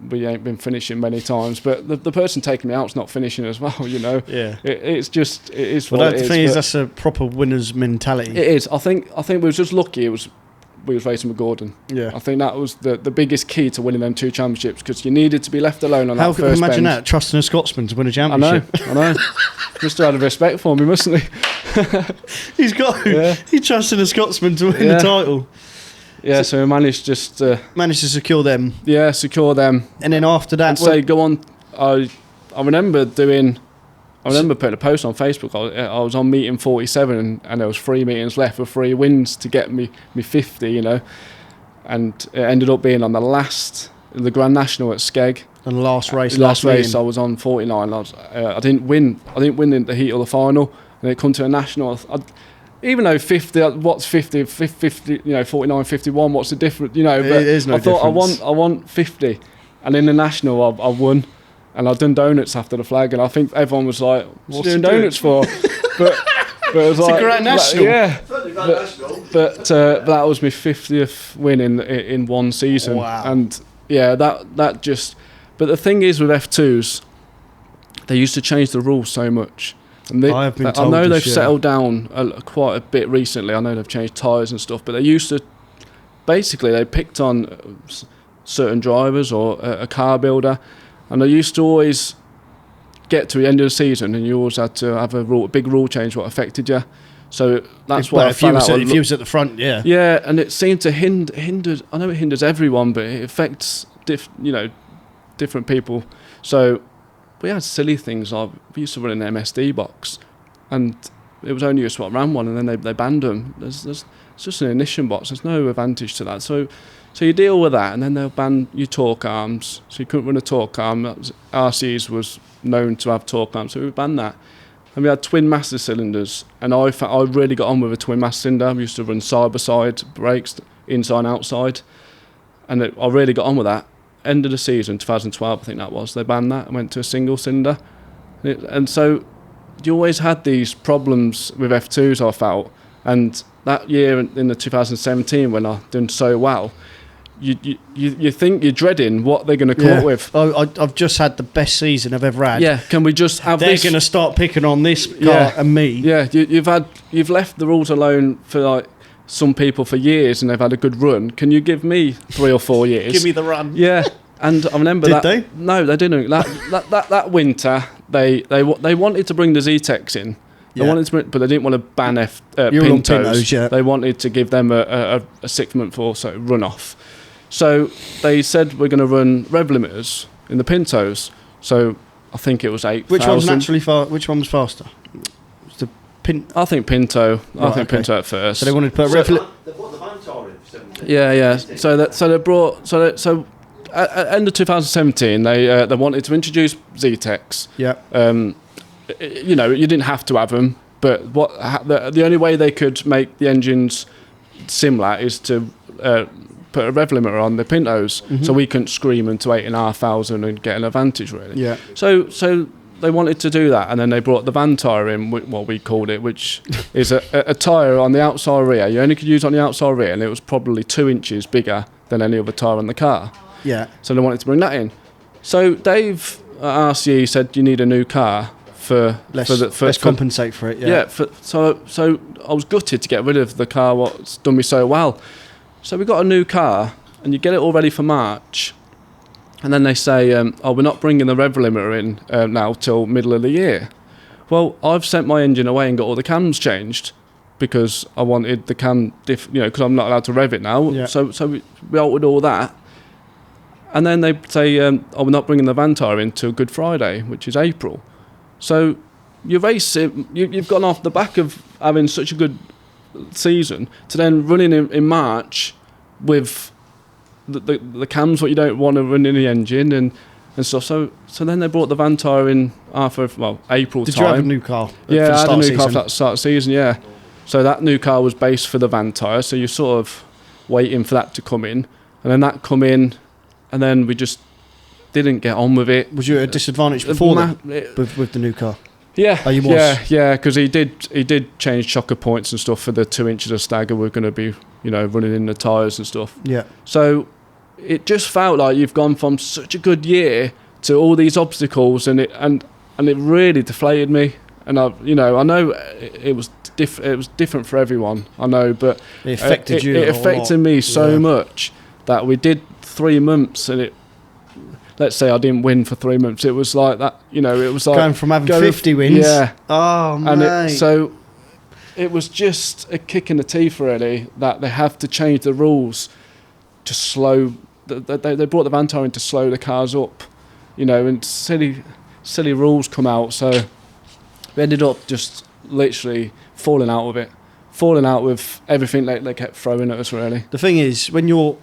we ain't been finishing many times, but the person taking me out's not finishing as well, you know. Yeah. It is what it is. The thing is, that's a proper winner's mentality. It is. I think we were just lucky we was racing with Gordon. Yeah. I think that was the biggest key to winning them 2 championships, because you needed to be left alone on that first imagine bend. that, trusting a Scotsman to win a championship. I know. Must have had a respect for me, mustn't he? He trusted a Scotsman to win the title. Yeah, so we managed to secure them. Yeah, secure them. And then after that... And say, go on... I remember putting a post on Facebook. I was on meeting 47 and there was 3 meetings left for 3 wins to get me 50, you know. And it ended up being on the Grand National at Skeg. And the last race. I was on 49. I didn't win in the heat of the final. And it come to a national... Even though 50, what's 50, you know, 49, 51, what's the difference, you know? But it is no difference. I want 50. And in the national, I won. And I'd done donuts after the flag. And I think everyone was like, what's you doing donuts for? but it was it's a Grand National. But that was my 50th win in one season. Wow. And yeah, that just... But the thing is with F2s, they used to change the rules so much. And I know they've settled down quite a bit recently. I know they've changed tyres and stuff, but they used to... Basically, they picked on certain drivers or a car builder, and they used to always get to the end of the season and you always had to have a big rule change what affected you. So that's why if you was at the front, yeah. Yeah, and it seemed to hinder. I know it hinders everyone, but it affects different people. So we had silly things like we used to run an MSD box, and it was only us what ran one, and then they banned them. It's just an ignition box. There's no advantage to that. So you deal with that, and then they'll ban your torque arms. So you couldn't run a torque arm. RCs was known to have torque arms, so we banned that. And we had twin master cylinders, and I really got on with a twin master cylinder. We used to run side-by-side brakes, inside and outside, and I really got on with that. End of the season, 2012, I think that was, they banned that and went to a single cylinder. And so you always had these problems with F2s, I felt. And that year in the 2017, when I done so well, you think you're dreading what they're going to come up with. I've just had the best season I've ever had. Yeah, can we just have They're going to start picking on this car and me. Yeah, you've left the rules alone for like some people for years, and they've had a good run. Can you give me 3 or 4 years? Give me the run. Yeah, and I remember Did they? No, they didn't. That winter, they wanted to bring the Z-Techs in. They wanted to, but they didn't want to ban Pintos. Yeah. They wanted to give them a 6 month or so run off. So they said we're going to run rev limiters in the Pintos. So I think it was 8,000. Which one's naturally Which one was faster? Was I think Pinto. Right, I think Pinto at first. So they wanted to put They brought the Vantar in for 17. Yeah. So they brought. So at end of 2017, they wanted to introduce Z-Techs. Yeah. You didn't have to have them, but the only way they could make the engines similar is to put a rev limiter on the Pintos, so we couldn't scream into 8,500 and get an advantage really. Yeah. So they wanted to do that, and then they brought the van tyre in, what we called it, which is a tyre on the outside rear. You only could use it on the outside rear, and it was probably 2 inches bigger than any other tyre on the car. Yeah. So they wanted to bring that in. So Dave at RCE said you need a new car for Let's compensate for it. Yeah. So I was gutted to get rid of the car what's done me so well. So we got a new car, and you get it all ready for March, and then they say, we're not bringing the rev limiter in now till middle of the year. Well, I've sent my engine away and got all the cams changed because I wanted the cam, because I'm not allowed to rev it now. Yeah. So we altered all that, and then they say, we're not bringing the van tyre in till Good Friday, which is April. So you race it, you've gone off the back of having such a good season to then running in March with the cams what you don't want to run in the engine and stuff. So then they brought the van tyre in after April Did time. you have a new car? Yeah, I had a new car for season? that start of season. Yeah, so that new car was based for the van tyre. So you're sort of waiting for that to come in, and then that come in, and then we just didn't get on with it. Was you at a disadvantage before that with the new car? Yeah, Oh, you was? yeah, because he did change chocker points and stuff for the 2 inches of stagger we're going to be, running in the tyres and stuff. Yeah. So it just felt like you've gone from such a good year to all these obstacles, and it really deflated me. And I know it was different for everyone. I know, but it affected you. It affected me so much that we did 3 months, and let's say I didn't win for 3 months. It was like that, it was like going from having 50 wins. Yeah. Oh, mate. So it was just a kick in the teeth, really, that they have to change the rules to slow. They brought the van tyre in to slow the cars up, and silly rules come out. So we ended up just literally falling out with everything they kept throwing at us, really. The thing is, when you're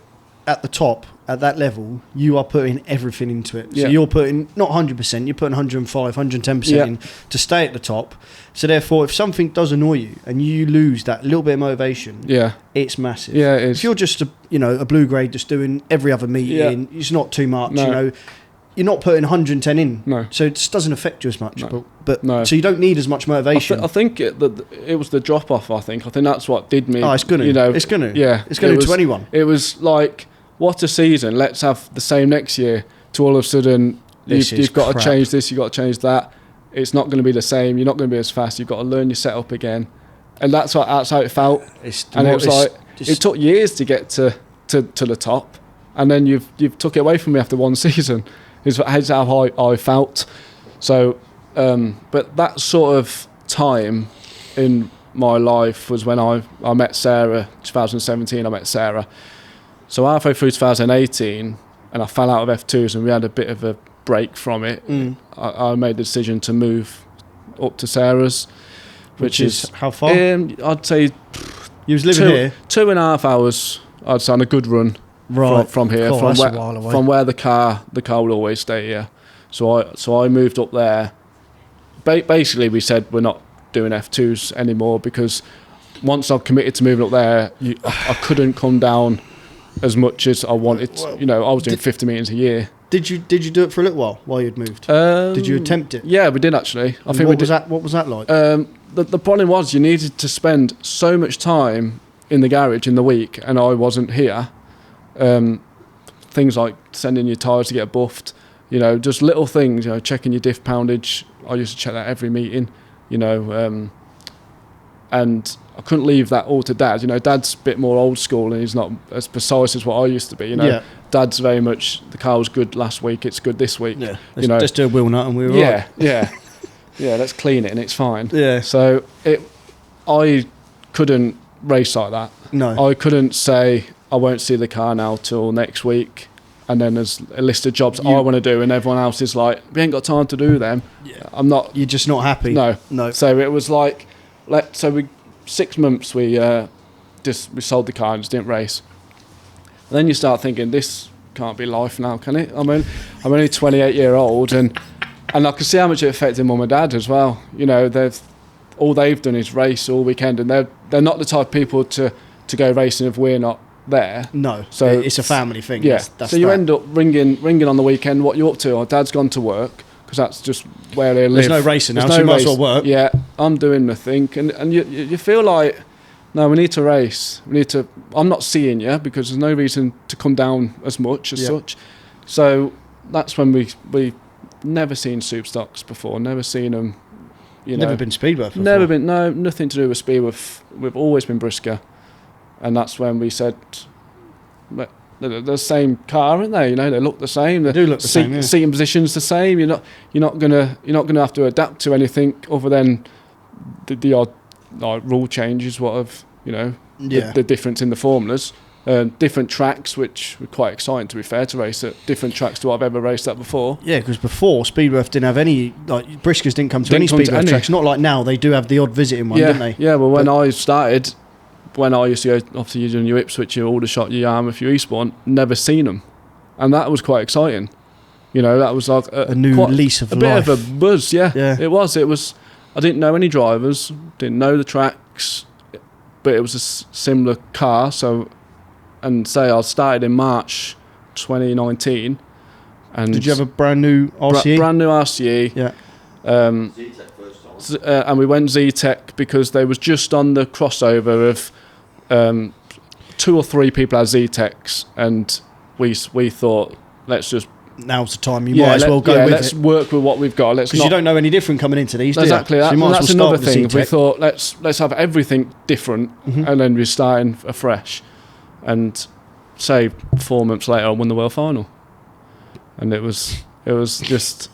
at the top, at that level, you are putting everything into it. So you're putting, not 100%, you're putting 105, 110% in to stay at the top. So therefore, if something does annoy you and you lose that little bit of motivation, it's massive. Yeah, it is. If you're just a blue grade just doing every other meeting, it's not too much, you're not putting 110 in. No. So it just doesn't affect you as much. No. But No. So you don't need as much motivation. I think it was the drop off. I think that's what did me. Oh, it's gonna. It's gonna. Yeah, it's gonna to anyone. It was like, what a season! Let's have the same next year. To all of a sudden, you've got to change this. You've got to change that. It's not going to be the same. You're not going to be as fast. You've got to learn your setup again, and that's how it felt. It took years to get to the top, and then you've took it away from me after one season. Is how I felt. So But that sort of time in my life was when I met Sarah. 2017, I met Sarah. So halfway through 2018, and I fell out of F2s, and we had a bit of a break from it. I made the decision to move up to Sarah's, which is how far? I'd say you was living here 2.5 hours. I'd say on a good run from here, cool, from where the car will always stay here. So I moved up there. Basically, we said we're not doing F2s anymore because once I've committed to moving up there, I couldn't come down as much as I wanted. You know, I was doing 50 metres a year. Did you do it for a little while you'd moved? Did you attempt it? Yeah, we did actually. I think what was that like? The problem was you needed to spend so much time in the garage in the week, and I wasn't here. Things like sending your tyres to get buffed, you know, just little things, you know, checking your diff poundage. I used to check that every meeting, you know, and I couldn't leave that all to Dad. You know, Dad's a bit more old school and he's not as precise as what I used to be, you know. Yeah. Dad's very much, the car was good last week, it's good this week. Yeah, you know, just do a wheel nut and we're right. Yeah, yeah, let's clean it and it's fine. Yeah. So I couldn't race like that. No. I couldn't say I won't see the car now till next week, and then there's a list of jobs I want to do, and everyone else is like, we ain't got time to do them. Yeah. I'm not. You're just not happy. No. So it was like, 6 months we sold the car and just didn't race. And then you start thinking, this can't be life now, can it? I'm only 28 year old, and I can see how much it affected Mum and Dad as well. You know, all they've done is race all weekend, and they're not the type of people to go racing if we're not there. No, so it's a family thing. Yeah. That's so you end up ringing on the weekend. What you up to? Or Dad's gone to work because that's just where they live. There's no racing now, so you might as well work. Yeah, I'm doing nothing, and you feel like, no, we need to race. I'm not seeing you because there's no reason to come down as much as such. So that's when we never seen Superstox before. Never seen them. Never been Speedworth before? Never been, no, nothing to do with Speedworth. We've always been Brisca. And that's when we said, they're the same car, aren't they? You know, they look the same. They do look the same, yeah. Seating position's the same. You're not gonna have to adapt to anything other than the odd rule changes, the difference in the formulas. Different tracks, which were quite exciting, to be fair, to race at different tracks to what I've ever raced at before. Yeah, because before Speedworth didn't have any, Brisca's didn't come to any Speedworth tracks. Not like now, they do have the odd visiting one, don't they? Yeah, well, when I started, when I used to go, obviously you're doing your Ipswich, your Aldershot, your Yarmouth, your Eastbourne, never seen them. And that was quite exciting. You know, that was like a new lease of life. A bit of a buzz, yeah. It was, I didn't know any drivers, didn't know the tracks, but it was a similar car, so... And say I started in March 2019. And did you have a brand new RCE? Brand new RCE. Yeah. Z-Tech first time. And we went Z-Tech because they was just on the crossover of 2 or 3 people had Z-Techs, and we thought, let's just... Now's the time. You might as well go with let's work with what we've got. Because you don't know any different coming into these, exactly. do you? So you that's another thing. We thought, let's have everything different, and then we're starting afresh. And say 4 months later, I won the world final, and it was just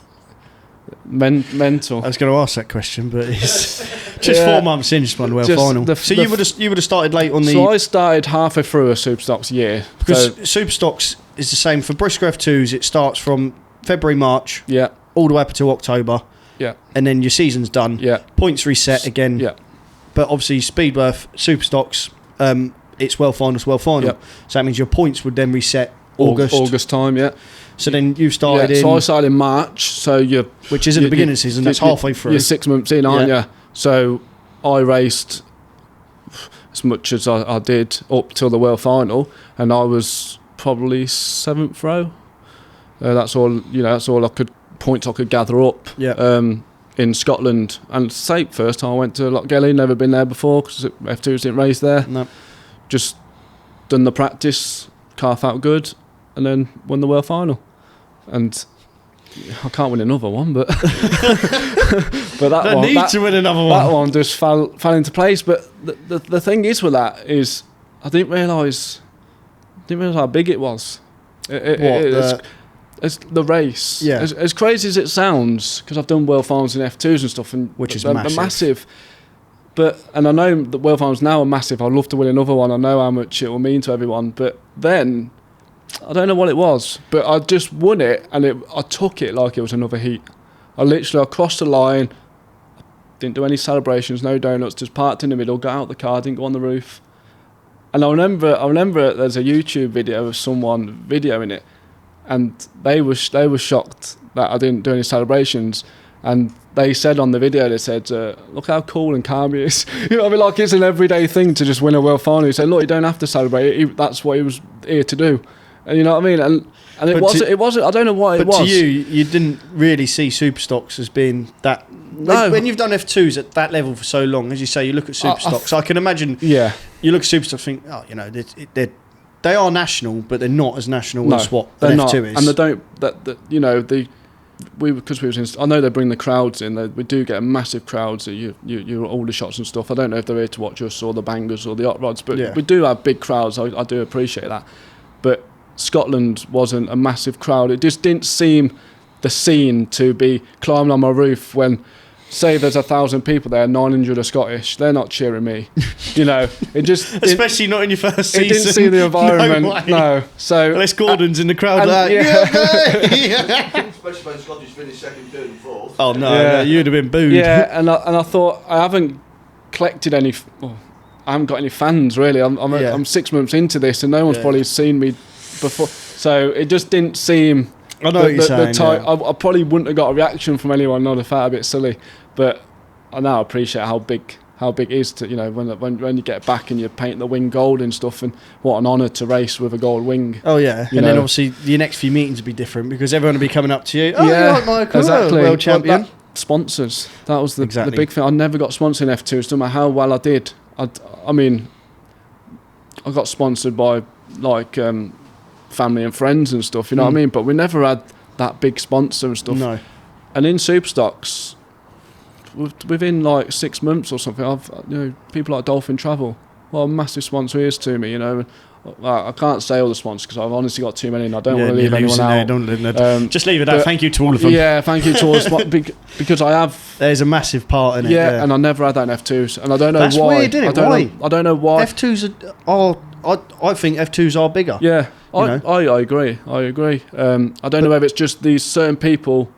mental. I was going to ask that question, but it's just 4 months in, just won the world final. So you would have started late on the. So I started halfway through a Superstox year, because Superstox is the same for Brisca F2s. It starts from February, March, all the way up until October, and then your season's done. Points reset again. But obviously Speedworth, Superstox. It's world final. So that means your points would then reset August time. So then you started in. So I started in March. So which isn't the beginning of the season. That's halfway through. You're 6 months in, aren't you? So I raced as much as I did up till the world final, and I was probably 7th row. That's all. That's all points I could gather up. In Scotland, and say first time I went to Lochgelly, never been there before because F2s didn't race there. No. Just done the practice, car felt good, and then won the world final. And I can't win another one, but but to win another one. That one just fell into place. But the thing is with that is I didn't realise how big it was. It's the race. Yeah. As crazy as it sounds, because I've done World Finals in F2s and stuff, and Which is they're massive. And I know that World Finals now are massive. I'd love to win another one. I know how much it will mean to everyone. But then, I don't know what it was, but I just won it, and I took it like it was another heat. I crossed the line, didn't do any celebrations, no donuts, just parked in the middle, got out the car, didn't go on the roof. And I remember there's a YouTube video of someone videoing it, and they were shocked that I didn't do any celebrations. And they said on the video, they said, look how cool and calm he is. You know what I mean? Like, it's an everyday thing to just win a world final. He said, look, you don't have to celebrate. That's what he was here to do. And you know what I mean? And it wasn't, I don't know what it was. But to you didn't really see Superstox as being that... No. When you've done F2s at that level for so long, as you say, you look at Superstox, I can imagine... Yeah. You look at Superstox and think, oh, you know, they are national, but they're not as national as what an F2 is. And they don't... you know, I know they bring the crowds in. We do get massive crowds. Your older shots and stuff. I don't know if they're here to watch us or the bangers or the hot rods, but we do have big crowds. I do appreciate that. But Scotland wasn't a massive crowd. It just didn't seem the scene to be climbing on my roof when, say, there's 1,000 people there, 900 are Scottish. They're not cheering me. You know, it just especially not in your first season. It didn't see the environment. No. So unless Gordon's in the crowd, especially when Scottish finished second, third, and fourth. Oh no, you'd have been booed. Yeah, and I thought I haven't collected any. I haven't got any fans really. I'm 6 months into this, and no one's probably seen me before. So it just didn't seem. I know what you're saying. I probably wouldn't have got a reaction from anyone. I'd have felt a bit silly, but I now appreciate how big it is to, you know, when you get back and you paint the wing gold and stuff, and what an honour to race with a gold wing. Oh yeah, and then obviously your next few meetings will be different because everyone will be coming up to you. Oh, yeah, you're right, Michael, exactly. world champion. Sponsors. That was the big thing. I never got sponsored in F2s, no matter how well I did. I mean, I got sponsored by like family and friends and stuff, you know what I mean? But we never had that big sponsor and stuff. No. And in Superstox, within like 6 months or something, people like Dolphin Travel, what a massive sponsor he is to me, you know. I can't say all the sponsors because I've honestly got too many and I don't want to leave anyone out. Just leave it at thank you to all of them. Yeah, thank you to all because I have... There's a massive part in it. Yeah, and I never had that in F2s, and I don't know why. That's weird, isn't it? Why? I don't know why. F2s are... I think F2s are bigger. Yeah, I agree. I don't know whether it's just these certain people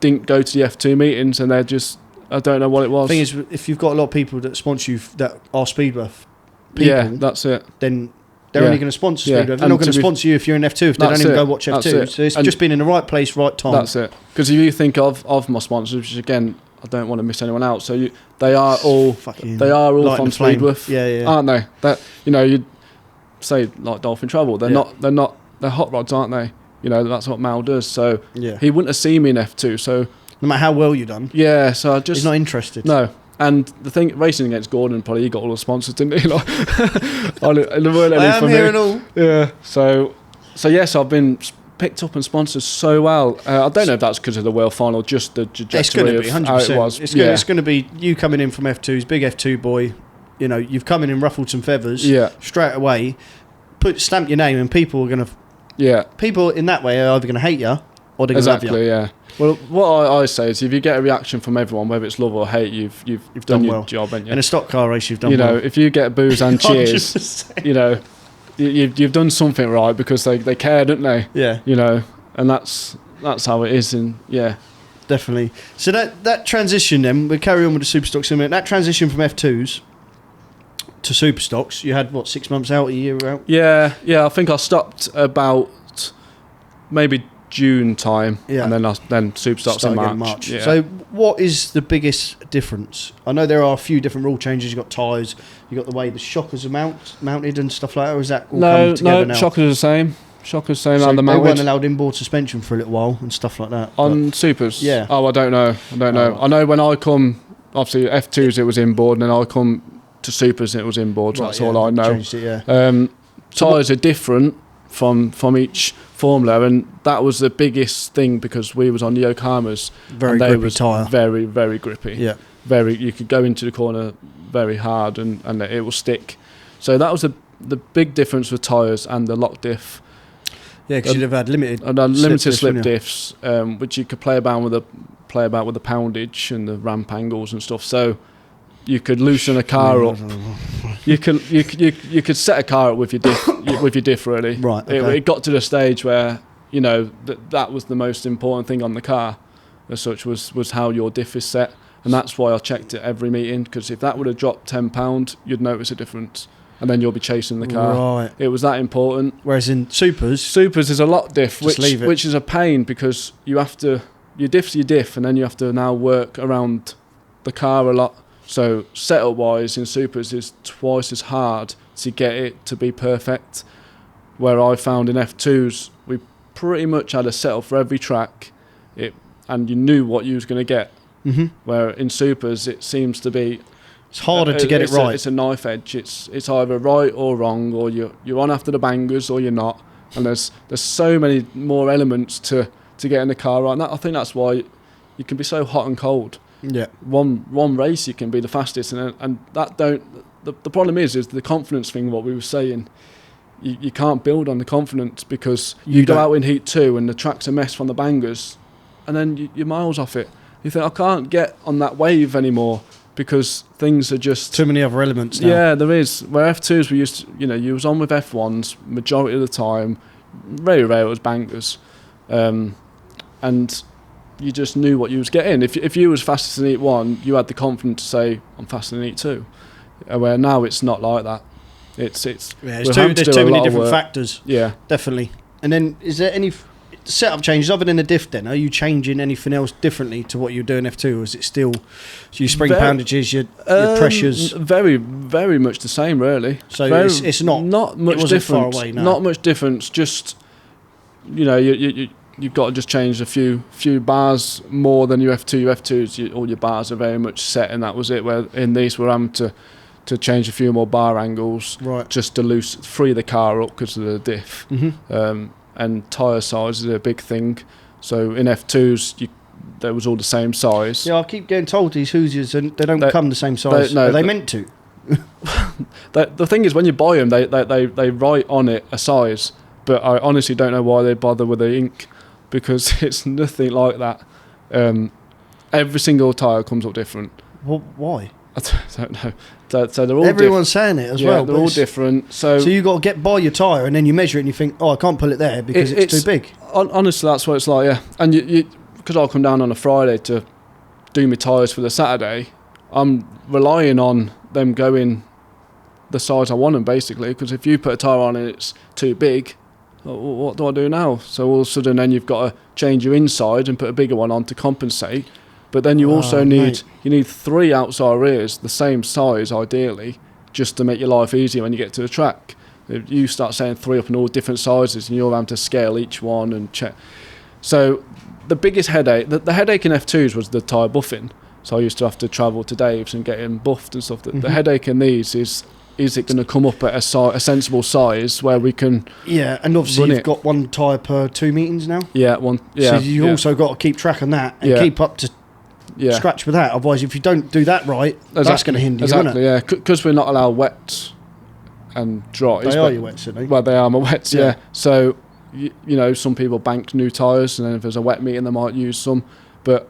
didn't go to the F2 meetings and they're just... I don't know what it was. The thing is, if you've got a lot of people that sponsor you that are Speedworth people... Yeah, that's it. Then they're only going to sponsor Speedworth. They're not going to sponsor you if you're in F2 if they don't even go watch F2. So it's just been in the right place, right time. That's it. Because if you think of my sponsors, which again... I don't want to miss anyone out. So they are all from Speedworth, aren't they? That, you know, you'd say like Dolphin Travel. They're hot rods, aren't they? You know, that's what Mal does. So he wouldn't have seen me in F2. So no matter how well you've done, so he's not interested. No. And the thing, racing against Gordon, probably he got all the sponsors, didn't he? Like, there weren't any for me. Here and all. Yeah. So yes, I've been picked up and sponsored so well. I don't know if that's because of the world final, just the trajectory of 100%. How it was. It's going to be you coming in from F2s, big F2 boy. You know, you've come in and ruffled some feathers straight away. Stamp your name, and people are going to. Yeah. People in that way are either going to hate you or they're going to love you. Yeah. Well, what I say is, if you get a reaction from everyone, whether it's love or hate, you've done your job, haven't you? In a stock car race, you've done well. You know, if you get boos and cheers, you know. You've done something right because they care, don't they? Yeah. You know, and that's how it is, and definitely. So that transition, then we carry on with the Superstox in a minute. That transition from F2s to Superstox, you had 6 months out, a year out? Yeah. I think I stopped about maybe June time, and then Superstox in March. Yeah. So what is the biggest difference? I know there are a few different rule changes. You've got tyres, you've got the way the shockers are mounted and stuff like that, or is that all come together now? No, shockers are the same. Shockers same so and the they mounted. weren't allowed inboard suspension for a little while and stuff like that. On Supers? Yeah. Oh, I don't know. I know when I come, obviously F2s it was inboard, and then I come to Supers and it was inboard, so that's all I know. Changed it, tyres are different from each formula, and that was the biggest thing because we was on the Yokohamas. Very grippy tyre. Very, very grippy. Yeah. You could go into the corner very hard and it will stick. So that was the big difference with tyres and the lock diff. Yeah, because you'd have had limited. And limited slip diffs, diffs, which you could play about with the poundage and the ramp angles and stuff. So you could loosen a car up. You could set a car up with your diff really. Right. Okay. It got to the stage where that was the most important thing on the car, as such was how your diff is set, and that's why I checked it every meeting, because if that would have dropped £10, you'd notice a difference. And then you'll be chasing the car. Right. It was that important. Whereas in Supers is a lot diff, leave it. which is a pain, because you have to, your diff, and then you have to now work around the car a lot. So setup wise in Supers is twice as hard to get it to be perfect. Where I found in F2s, we pretty much had a setup for every track, and you knew what you was going to get. Mm-hmm. Where in Supers it seems to be, it's harder to get it right. It's a knife edge. It's either right or wrong, or you're on after the bangers or you're not. And there's so many more elements to getting the car right. And I think that's why you can be so hot and cold. Yeah. One race you can be the fastest, and that don't. The problem is the confidence thing. What we were saying, you can't build on the confidence, because you go out in heat 2 and the track's a mess from the bangers, and then you're miles off it. You think, I can't get on that wave anymore, because things are just too many other elements now. Yeah, there is. Where F2s, we used to, you was on with F1s majority of the time. Very rare it was bangers, and you just knew what you was getting. If you was fastest in heat 1, you had the confidence to say, I'm faster than heat 2. Where now it's not like that. There's too many different factors. Yeah, definitely. And then, is there any setup changes other than the diff? Then are you changing anything else differently to what you're doing F2, or is it still your spring poundages, your pressures? Very, very much the same, really. So it's not much difference. Far away, no. Not much difference. Just you've got to just change a few bars more than your F2. Your F2s, all your bars are very much set, and that was it. Where in these we're having to change a few more bar angles, right, just to free the car up because of the diff. Mm-hmm. And tyre size is a big thing. So in F2s, there was all the same size. Yeah, I keep getting told these Hoosiers, and they don't come the same size. Are they meant to? The thing is, when you buy them, they write on it a size, but I honestly don't know why they bother with the ink, because it's nothing like that. Every single tyre comes up different. Well, why? I don't know. So they're all everyone's saying it as well. They're all different. So you got to buy your tyre, and then you measure it, and you think, oh, I can't pull it there because it's too big. Honestly, that's what it's like. Yeah, and because I'll come down on a Friday to do my tyres for the Saturday, I'm relying on them going the size I want them, basically. Because if you put a tyre on and it's too big, what do I do now? So all of a sudden, then you've got to change your inside and put a bigger one on to compensate. But then you also need 3 outside rears, the same size ideally, just to make your life easier when you get to the track. If you start setting 3 up in all different sizes, and you're having to scale each one and check. So the biggest headache, the headache in F2s was the tyre buffing. So I used to have to travel to Dave's and get them buffed and stuff. The headache in these is it going to come up at a sensible size where we can? Yeah, and obviously you've got one tyre per 2 meetings now. Yeah, one. Yeah, so you also got to keep track on that and keep up to scratch with that. Otherwise, if you don't do that right, that's going to hinder you, exactly, yeah, because we're not allowed wets and dries. They are your wets, aren't they? Well, they are my wets, yeah. So, some people bank new tyres, and then if there's a wet meeting, they might use some. But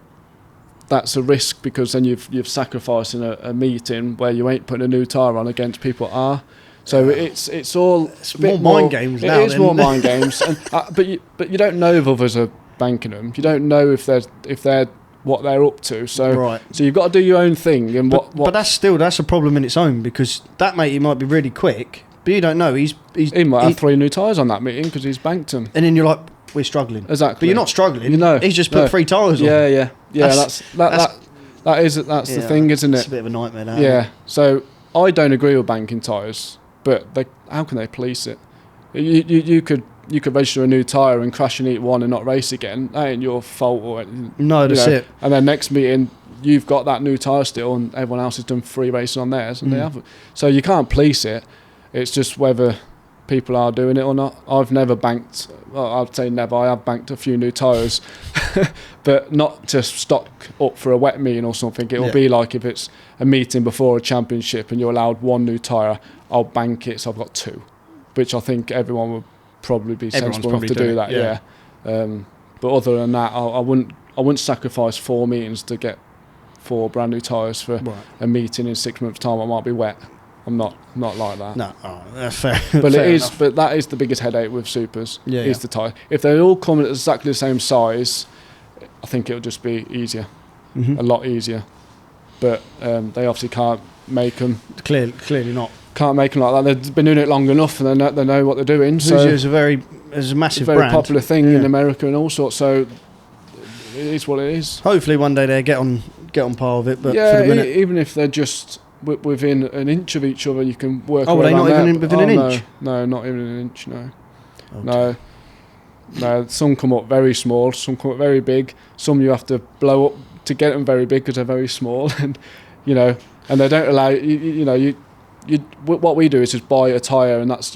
that's a risk, because then you've sacrificing a meeting where you ain't putting a new tyre on against people are. So it's a bit more mind games now. It is more mind games, and, but you don't know if others are banking them. You don't know if they're what they're up to. So so you've got to do your own thing. And but that's a problem in its own, because that mate, he might be really quick, but you don't know. He might have 3 new tyres on that meeting because he's banked them. And then you're like, we're struggling. Exactly. But you're not struggling. He's just put 3 tyres on. Yeah. That's the thing, isn't it? It's a bit of a nightmare now. Yeah. So I don't agree with banking tyres, but how can they police it? You could register a new tyre and crash in heat 1 and not race again. That ain't your fault. Or no, that's it. And then next meeting, you've got that new tyre still, and everyone else has done free racing on theirs, and they haven't. So you can't police it. It's just whether people are doing it or not. I've never banked. Well, I'd say never. I have banked a few new tyres, but not to stock up for a wet meeting or something. It'll be like if it's a meeting before a championship and you're allowed 1 new tyre, I'll bank it. So I've got 2, which I think everyone would probably be Everyone's sensible enough probably to do doing that. it, Yeah. But other than that, I wouldn't sacrifice 4 meetings to get 4 brand new tyres for a meeting in 6 months' time. I might be wet. I'm not like that. No, that's fair. But fair it is. enough. But that is the biggest headache with supers. Yeah, is the tyre. If they all come at exactly the same size, I think it'll just be easier, a lot easier. But they obviously can't make them. Clearly not. Can't make them like that. They've been doing it long enough, and they know what they're doing. So Hoosier is a massive very brand. popular thing in America and all sorts. So it is what it is. Hopefully one day they get on par with it. But Yeah, for the minute, even if they're just within an inch of each other, you can work. Oh, are they not even within an inch? No, not even an inch. No, oh, no. Some come up very small. Some come up very big. Some you have to blow up to get them very big because they're very small, and and they don't allow you. What we do is just buy a tyre, and that's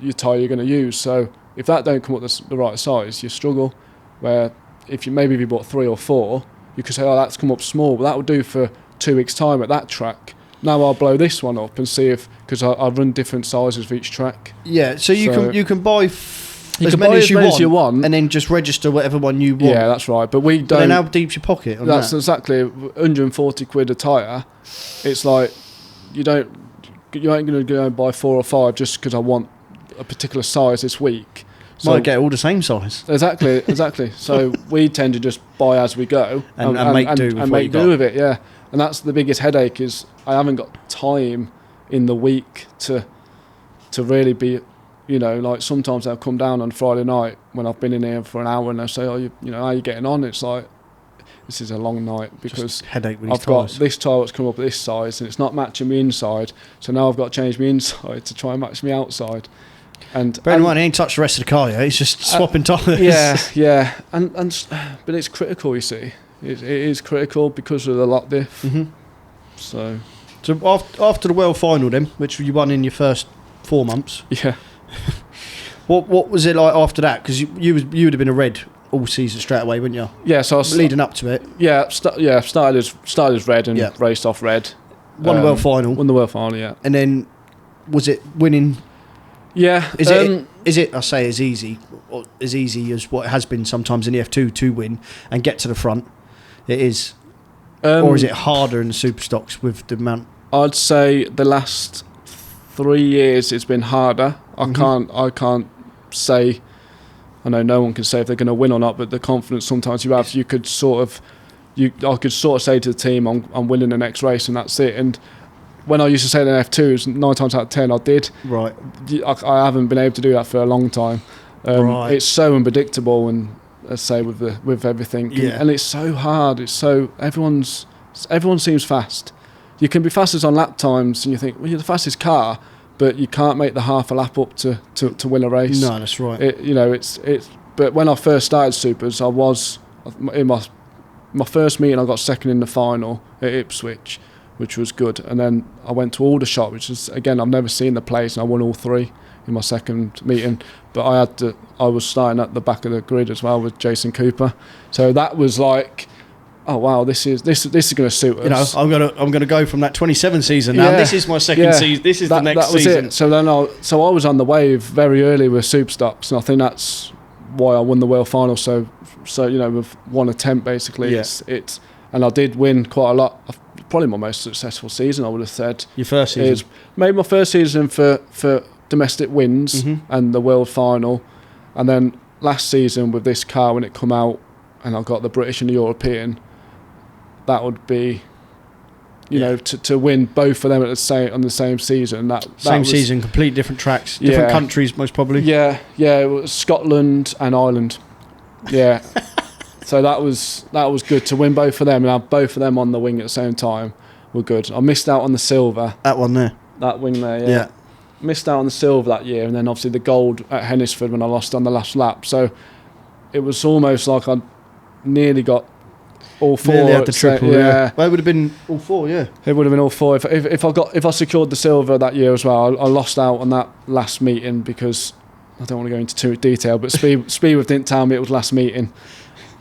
your tyre you're going to use. So if that don't come up the right size, you struggle. Where if you bought 3 or 4, you could say, oh, that's come up small, but that would do for 2 weeks' time at that track. Now I'll blow this one up and see if, because I run different sizes for each track. Yeah, so you can buy you as can many buy as you want, and and then just register whatever one you want. Yeah, that's right. But we don't. But then how deep's your pocket? That's exactly 140 quid a tyre. It's like you ain't going to go and buy 4 or 5 just because I want a particular size this week. So might get all the same size. Exactly. So we tend to just buy as we go and make do with it. Yeah, and that's the biggest headache is I haven't got time in the week to really be, like sometimes they'll come down on Friday night when I've been in here for an hour and they'll say, oh, how are you getting on? It's like, this is a long night because headache with I've got this tyre that's come up at this size and it's not matching me inside, so now I've got to change my inside to try and match me outside. And bear in mind, he ain't touched the rest of the car yet. He's just swapping tyres. Yeah, and but it's critical. You see, it is critical because of the lot diff. Mm-hmm. So after the World Final, then, which you won in your first 4 months. Yeah. What was it like after that? Because you would have been a red all season straight away, wouldn't you? Yeah. So I was leading up to it. Yeah. Started as red and raced off red. Won the World Final. Won the World Final. Yeah. And then was it winning? Yeah. Is it? I say as easy as what it has been sometimes in the F2 to win and get to the front. It is, or is it harder in the Superstox with the amount? I'd say the last 3 years it's been harder. I can't say. I know no one can say if they're going to win or not, but the confidence sometimes you have, I could sort of say to the team, I'm winning the next race and that's it. And when I used to say the F2s, 9 times out of 10 I did. Right. I haven't been able to do that for a long time. Right. It's so unpredictable, and let's say with everything, and it's so hard. It's so everyone seems fast. You can be fastest on lap times, and you think, well, you're the fastest car, but you can't make the half a lap up to win a race. No, that's right. It's. But when I first started supers, I was in my first meeting. I got second in the final at Ipswich, which was good. And then I went to Aldershot, which is, again, I've never seen the place, and I won all 3 in my second meeting. But I was starting at the back of the grid as well with Jason Cooper. So that was like, oh wow, this is going to suit us. I'm gonna go from that 27 season now. This is my second season. This is the next season. That was it. So then I was on the wave very early with Superstox, and I think that's why I won the World Final. So with one attempt basically. Yeah. It's and I did win quite a lot. Probably my most successful season, I would have said. Your first season? Made my first season for domestic wins and the World Final. And then last season with this car, when it come out and I got the British and the European, that would be, to win both of them on the same season. Same season, complete different tracks, different countries most probably. Yeah, it was Scotland and Ireland. Yeah. So that was good to win both of them and have both of them on the wing at the same time. Were good. I missed out on the silver. That one there. That wing there. Yeah. Missed out on the silver that year, and then obviously the gold at Hennisford when I lost on the last lap. So it was almost like I nearly got all 4. Nearly had the triple. Yeah. Well, it would have been all 4. Yeah. It would have been all 4 if I secured the silver that year as well. I lost out on that last meeting because I don't want to go into too much detail, but Speedwith didn't tell me it was last meeting.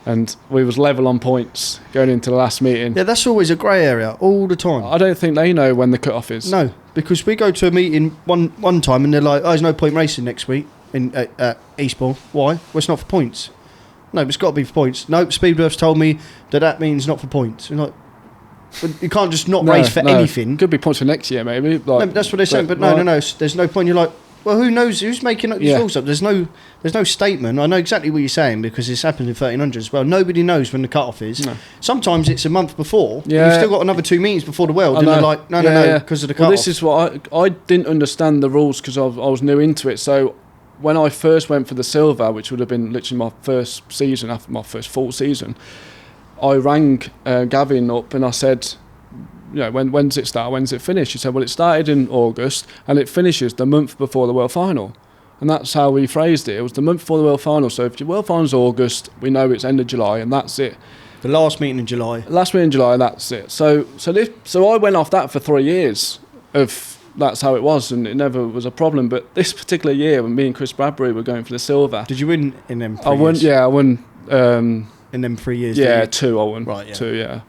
And we was level on points going into the last meeting. Yeah, that's always a grey area all the time. I don't think they know when the cut-off is. No, because we go to a meeting one time and they're like, oh, there's no point racing next week. in Eastbourne. Why? Well, it's not for points. No, but it's got to be for points. No, Speedworth's told me that means not for points. And like, but you can't just not race for anything. Could be points for next year, maybe. Like, no, that's what they're saying. But no. There's no point. You're like, well, who knows? Who's making up these rules up? There's no statement. I know exactly what you're saying because it's happened in 1300 as well. Nobody knows when the cut-off is. No. Sometimes it's a month before. Yeah. You've still got another 2 meetings before the World. And they're like, no, because of the cut-off. Well, this is what I didn't understand the rules because I was new into it. So when I first went for the silver, which would have been literally my first season, after my first full season, I rang Gavin up and I said, when does it start? When does it finish? He said, well, it started in August and it finishes the month before the World Final. And that's how we phrased it. It was the month before the World Final. So if your World Final's August, we know it's end of July and that's it. The last meeting in July. Last meeting in July, that's it. So I went off that for 3 years of that's how it was and it never was a problem. But this particular year when me and Chris Bradbury were going for the silver. Did you win in them 3 years? I won, yeah, I won. In them 3 years? Yeah, 2 I won. Right, yeah. 2, yeah.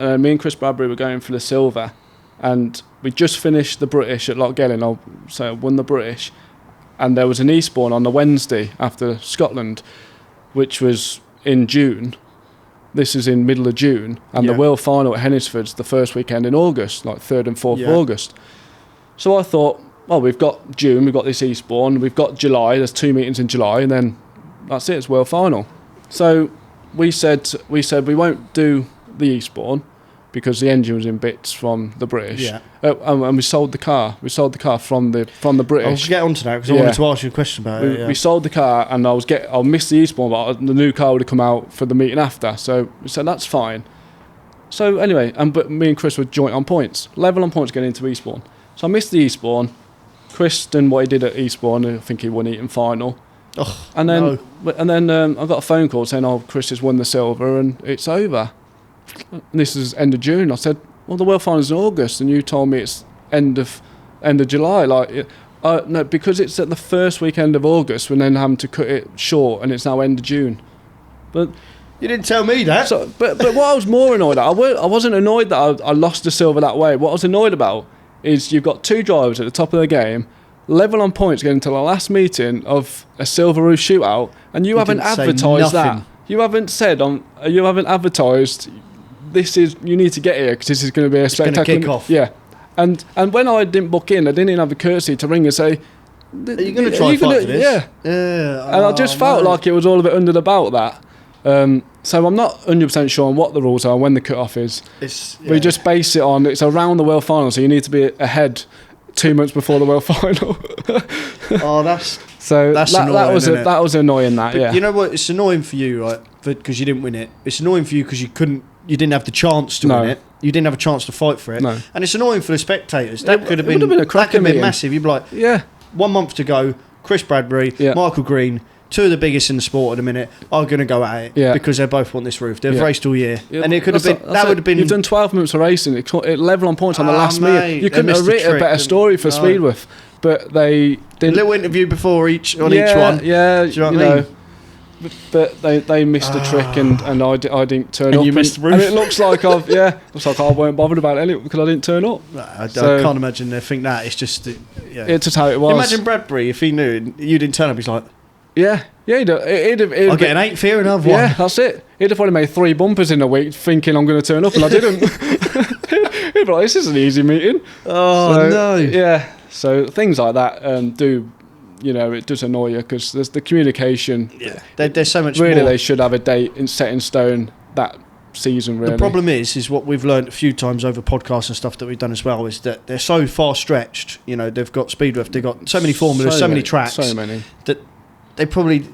Me and Chris Bradbury were going for the silver and we just finished the British at Lochgelin, so I won the British, and there was an Eastbourne on the Wednesday after Scotland, which was in June. This is in middle of June, and the World Final at Hennisford's the first weekend in August, like 3rd and 4th of August. So I thought, well, we've got June, we've got this Eastbourne, we've got July, there's 2 meetings in July, and then that's it, it's World Final. So we said we won't do the Eastbourne because the engine was in bits from the British. Yeah. And we sold the car. We sold the car from the British. I'll get onto that because I wanted to ask you a question about it. Yeah. We sold the car and I'll miss the Eastbourne, but the new car would have come out for the meeting after. So we said that's fine. So anyway, but me and Chris were joint on points, level on points getting into Eastbourne. So I missed the Eastbourne. Chris done what he did at Eastbourne. I think he won Eton final. Oh, and then I got a phone call saying, "Oh, Chris has won the silver and it's over." And this is end of June. I said, "Well, the World Final's in August, and you told me it's end of July." Like, no, because it's at the first weekend of August, we're then having to cut it short, and it's now end of June. But you didn't tell me that. So, but what I was more annoyed at, I wasn't annoyed that I lost the silver that way. What I was annoyed about is you've got 2 drivers at the top of the game, level on points getting to the last meeting of a silver roof shootout, and you haven't advertised that. You haven't said you haven't advertised. You need to get here because this is going to be a spectacular kick-off. Yeah, and when I didn't book in, I didn't even have the courtesy to ring and say, "Are you going to try and fight for this?" Yeah. And I just felt like it was all a bit under the belt that. So I'm not 100% sure on what the rules are and when the cut-off is. We just base it on it's around the World Final, so you need to be ahead 2 months before the World Final. That's annoying, that was annoying. You know what? It's annoying for you, right? Because you didn't win it. It's annoying for you because you didn't have the chance to win it. You didn't have a chance to fight for it. No. And it's annoying for the spectators. That could have been massive. You'd be like, 1 month to go. Chris Bradbury, Michael Green, 2 of the biggest in the sport at the minute, are going to go at it because they both want this roof. They've raced all year, and it could have been. That would have been. You've done 12 months of racing. It level on points on the last meet. You couldn't have written a better story for Speedworth, but they didn't. A little interview before each one. Yeah, do you know what I mean? But they missed the trick and I didn't turn up. You missed the roof. And it looks like I weren't bothered about it because I didn't turn up. I can't imagine they think that. It's just it's just how it was. Imagine Bradbury if he knew you didn't turn up. He's like, he'd I'll get an 8th here and have one. Yeah, that's it. He'd have probably made 3 bumpers in a week thinking I'm going to turn up and I didn't. He'd be like, this is an easy meeting. Oh, no. Yeah, so things like that do... it does annoy you because there's the communication. Yeah, there's so much really more. They should have a date set in stone that season, really. The problem is what we've learned a few times over podcasts and stuff that we've done as well, is that they're so far stretched. They've got Speedworth, they've got so many formulas, so many tracks. So many. That they probably...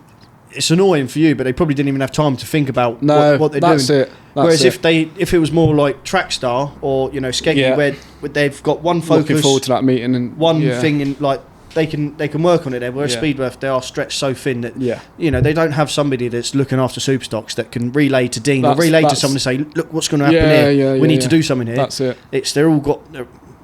It's annoying for you, but they probably didn't even have time to think about what they're doing. Whereas if it was more like Trackstar or, Skeggy, where they've got one focus... Looking forward to that meeting. And one thing in, like... They can work on it there. Whereas Speedworth, they are stretched so thin that they don't have somebody that's looking after Superstox that can relay to Dean or relay to someone to say, look, what's going to happen here? We need to do something here. That's it. They're all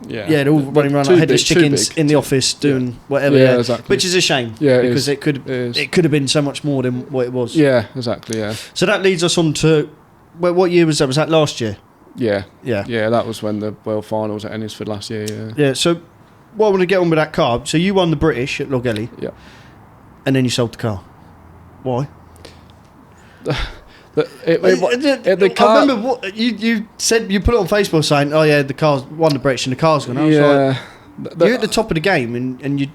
all running around like headless chickens in the office doing whatever. Yeah, exactly. Which is a shame. Yeah, because it could have been so much more than what it was. Yeah, exactly. Yeah. So that leads us on to what year was that? Was that last year? Yeah. That was when the World Finals at Ennisford last year. Yeah. So what I want to get on with that car. So you won the British at Logelli. Yeah. And then you sold the car. Why? The car. I remember what you said. You put it on Facebook saying, "Oh yeah, the car's won the British and the car's gone." I was like, you're at the top of the game, and you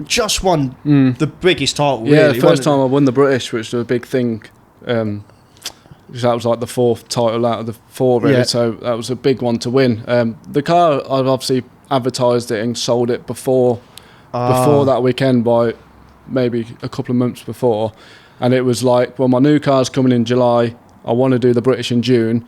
just won the biggest title. Yeah, really, the first time I won the British, which was a big thing. Because that was like the 4th title out of the 4, really. Yeah. So that was a big one to win. The car, I've obviously advertised it and sold it before that weekend by maybe a couple of months before. And it was like, well, my new car's coming in July. I want to do the British in June.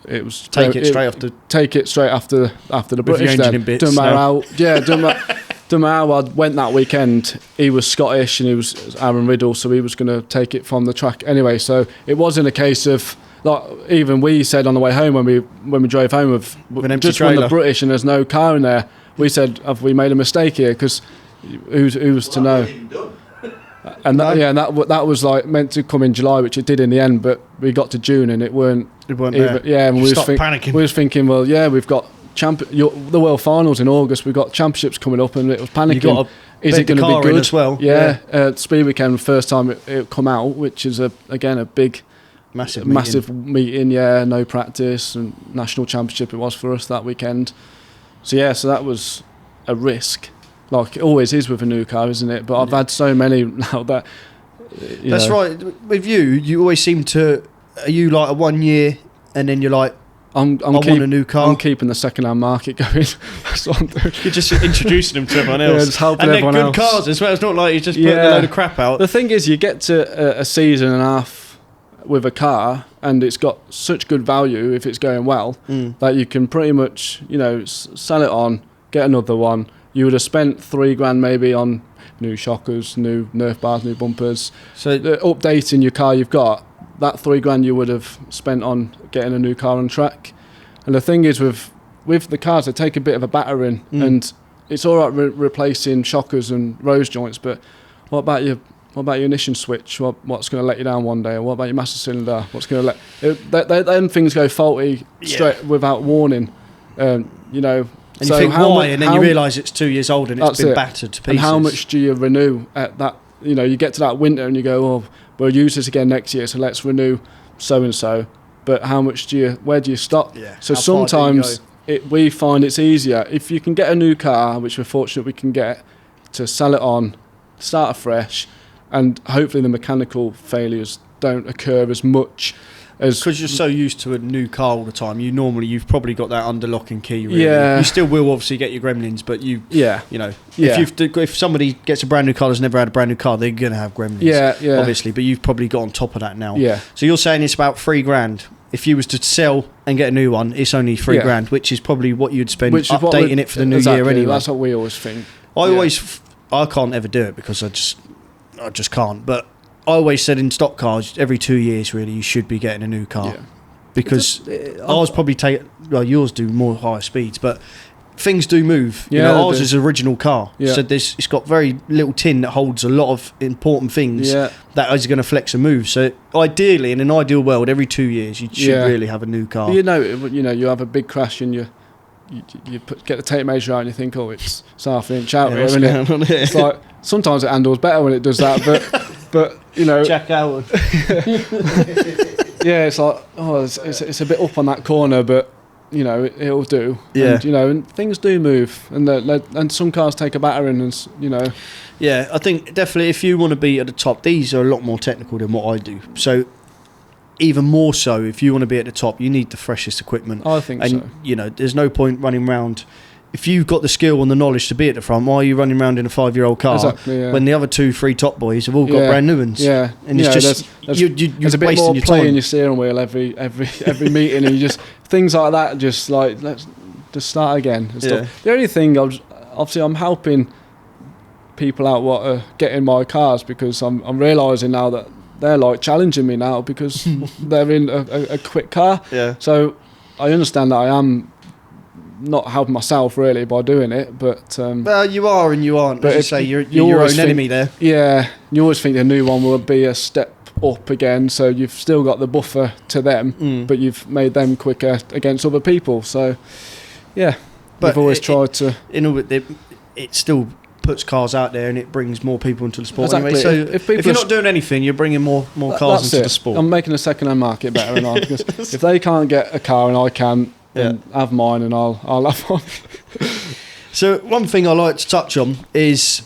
It was take it straight after the British. Then doesn't matter how. Yeah, doesn't matter how I went that weekend. He was Scottish and he was Aaron Riddle, so he was going to take it from the track anyway. So it wasn't a case of like even we said on the way home when we drove home of just won the British and there's no car in there. We said, have we made a mistake here? Because who's to know? And that was like meant to come in July, which it did in the end. But we got to June and it weren't there. Yeah, and we was panicking. We was thinking, well, yeah, we've got the World Finals in August. We've got championships coming up, and it was panicking. Is it going to be good as well? Yeah. Speed Weekend, first time it come out, which is again a big, massive meeting. Yeah, no practice and national championship it was for us that weekend. So that was a risk. Like it always is with a new car, isn't it? But I've had so many now that... That's right. With you always seem to... Are you like a 1 year and then you're like, I want a new car? I'm keeping the second-hand market going. That's what I'm doing. You're just introducing them to everyone else. Yeah, just helping everyone else. And they're good cars as well. It's not like you're just putting a load of crap out. The thing is, you get to a season and a half with a car and it's got such good value if it's going well that you can pretty much, sell it on, get another one. You would have spent $3,000 maybe on new shockers, new Nerf bars, new bumpers. So updating your car you've got, that $3,000 you would have spent on getting a new car on track. And the thing is with the cars, they take a bit of a battering and it's all right replacing shockers and rose joints, but what about your ignition switch? What's going to let you down one day? Or what about your master cylinder? What's going to them things go faulty straight without warning, And you think why, and then you realise it's 2 years old and it's been battered to pieces. And how much do you renew at that? You get to that winter and you go, oh, we'll use this again next year, so let's renew so-and-so. But how much where do you stop? Yeah. So sometimes we find it's easier. If you can get a new car, which we're fortunate we can get, to sell it on, start afresh, and hopefully the mechanical failures don't occur as much. Because you're so used to a new car all the time, you've probably got that under lock and key. Really. Yeah. You still will obviously get your gremlins, but if if somebody gets a brand new car that's never had a brand new car, they're going to have gremlins. Yeah. Obviously, but you've probably got on top of that now. Yeah. So you're saying it's about $3,000. If you was to sell and get a new one, it's only $3,000, which is probably what you'd spend updating it for the new year anyway. That's what we always think. I can't ever do it because I just can't. But I always said in stock cars, every 2 years, really, you should be getting a new car. Yeah. Because ours probably yours do more higher speeds, but things do move. Ours is an original car. Yeah. So it's got very little tin that holds a lot of important things that is going to flex and move. So ideally, in an ideal world, every 2 years, you should really have a new car. You have a big crash and you get the tape measure out and you think, oh, it's half an inch out here, isn't it? It's like, sometimes it handles better when it does that, but Jack Howard. Yeah, it's like, oh, it's a bit up on that corner, but it'll do. Yeah. And things do move, and some cars take a battering, and Yeah, I think definitely if you want to be at the top, these are a lot more technical than what I do. So even more so, if you want to be at the top, you need the freshest equipment. I think so. And there's no point running around. If you've got the skill and the knowledge to be at the front, why are you running around in a 5-year-old car when the other 2-3 top boys have all got brand new ones? Yeah, and it's just you're there's a bit wasting more your play time in your steering wheel every meeting, and you just things like that. Just like let's just start again. And stuff. The only thing I'm helping people out what are getting my cars because I'm realising now that they're like challenging me now because they're in a quick car. Yeah. So I understand that I am not helping myself really by doing it, but well, you are and you aren't. But as you say, you're your own enemy there. Yeah, you always think a new one will be a step up again, so you've still got the buffer to them, but you've made them quicker against other people. So, yeah, we've always tried to. It still puts cars out there and it brings more people into the sport. Exactly. Anyway. So if you're not doing anything, you're bringing more cars into the sport. I'm making the second-hand market better and because if they can't get a car and I can, then have mine and I'll have one. So one thing I like to touch on is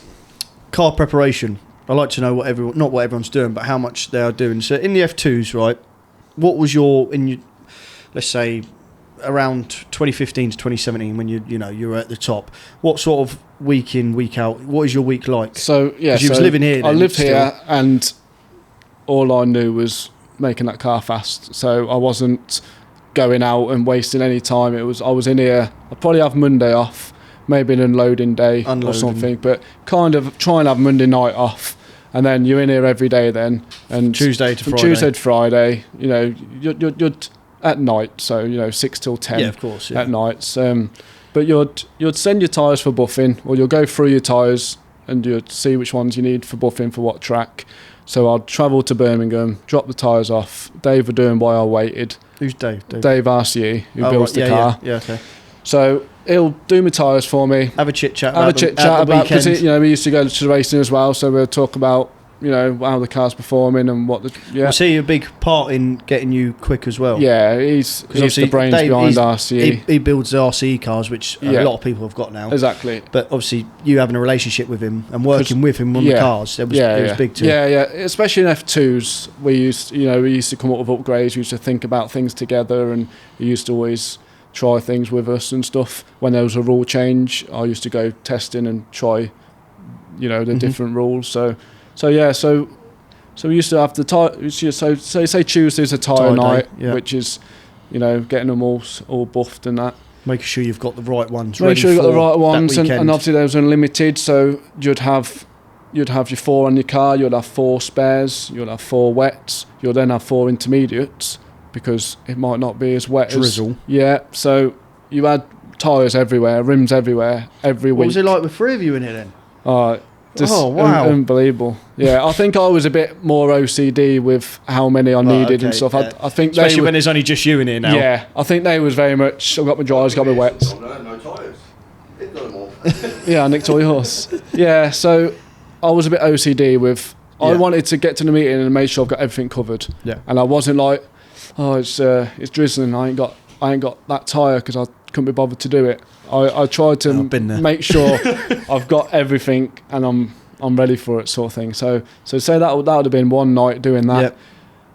car preparation. I like to know not what everyone's doing, but how much they are doing. So in the F2s, right, what was let's say around 2015 to 2017 when you were at the top, what sort of week in, week out, what is your week like? So yeah, you was living here. I lived here and all I knew was making that car fast. So I wasn't going out and wasting any time. I was in here. I'd probably have Monday off, maybe an unloading day or something, but kind of try and have Monday night off. And then you're in here every day then. And Tuesday to Friday, you're at night, so 6 till 10 of course, at nights. But you'd send your tyres for buffing, or you'll go through your tyres and you'd see which ones you need for buffing for what track. So I'd travel to Birmingham, drop the tyres off. Dave would do them while I waited. Who's Dave? Dave RCE, who builds the car. Yeah, okay. So he'll do my tyres for me. Have a chit chat about because we used to go to the racing as well. So we'll talk about how the car's performing and what Was he a big part in getting you quick as well? Yeah, he's the brains behind RCE. He builds the RCE cars, which a lot of people have got now. Exactly. But obviously, you having a relationship with him and working with him on the cars, it was big too. Yeah. Especially in F2s, we used to come up with upgrades. We used to think about things together, and he used to always try things with us and stuff. When there was a rule change, I used to go testing and try, the different rules. So we used to have the tyre. So say Tuesday's a tyre night, which is, getting them all buffed and that. Making sure you've got the right ones. Make sure you've got the right ones, and obviously there was unlimited. So you'd have your 4 on your car. You'd have 4 spares. You'd have 4 wets. You'll then have 4 intermediates because it might not be as wet drizzle. So you had tyres everywhere, rims everywhere, every week. What was it like with 3 of you in it then? Wow. Unbelievable. Yeah, I think I was a bit more OCD with how many I needed and stuff. Yeah. I think especially when there's only just you in here now. Yeah, I think they was very much, I've got my dryers, got my wets. No tyres. They've got them all. Yeah, I nicked all yours. Yeah, so I was a bit OCD with, I wanted to get to the meeting and make sure I've got everything covered. Yeah. And I wasn't like, it's drizzling, I ain't got that tyre because I couldn't be bothered to do it. I tried to make sure I've got everything and I'm ready for it, sort of thing. So say that would have been one night doing that. Yep.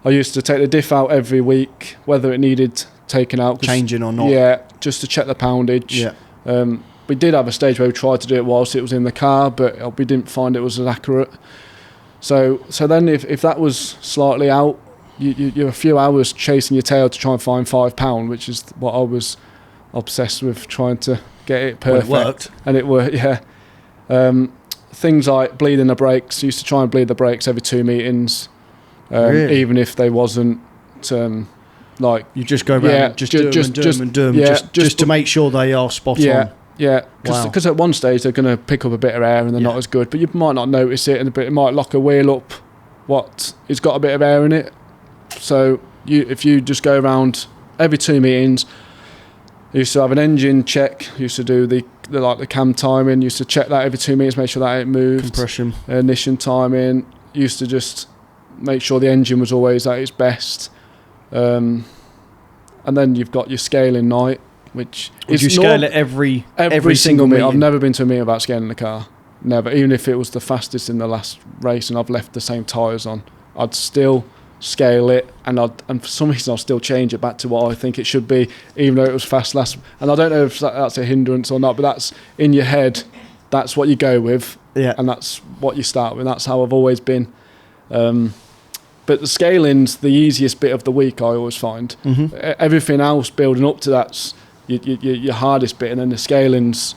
I used to take the diff out every week, whether it needed taken out, changing or not. Yeah, just to check the poundage. Yeah. We did have a stage where we tried to do it whilst it was in the car, but we didn't find it was as accurate. So then if that was slightly out, you're a few hours chasing your tail to try and find £5, which is what I was obsessed with, trying to get it perfect. Well, it worked. And it worked, yeah. Things like bleeding the brakes. Used to try and bleed the brakes every 2 meetings, really? Even if they wasn't like you just go around, do them, just to make sure they are spot on. Yeah, because at one stage they're going to pick up a bit of air and they're not as good, but you might not notice it, and it might lock a wheel up. It's got a bit of air in it. So if you just go around every 2 meetings. I used to have an engine check. Used to do the cam timing. Used to check that every 2 meetings, make sure that it moved. Compression, ignition timing. Used to just make sure the engine was always at its best. And then you've got your scaling night, which would you scale it every single meeting? I've never been to a meeting about scaling the car. Never, even if it was the fastest in the last race and I've left the same tyres on, I'd still scale it, and for some reason I'll still change it back to what I think it should be, even though it was fast last. And I don't know if that's a hindrance or not, but that's in your head. That's what you go with, and that's what you start with. That's how I've always been. But the scaling's the easiest bit of the week, I always find. Mm-hmm. Everything else building up to that's your hardest bit, and then the scaling's,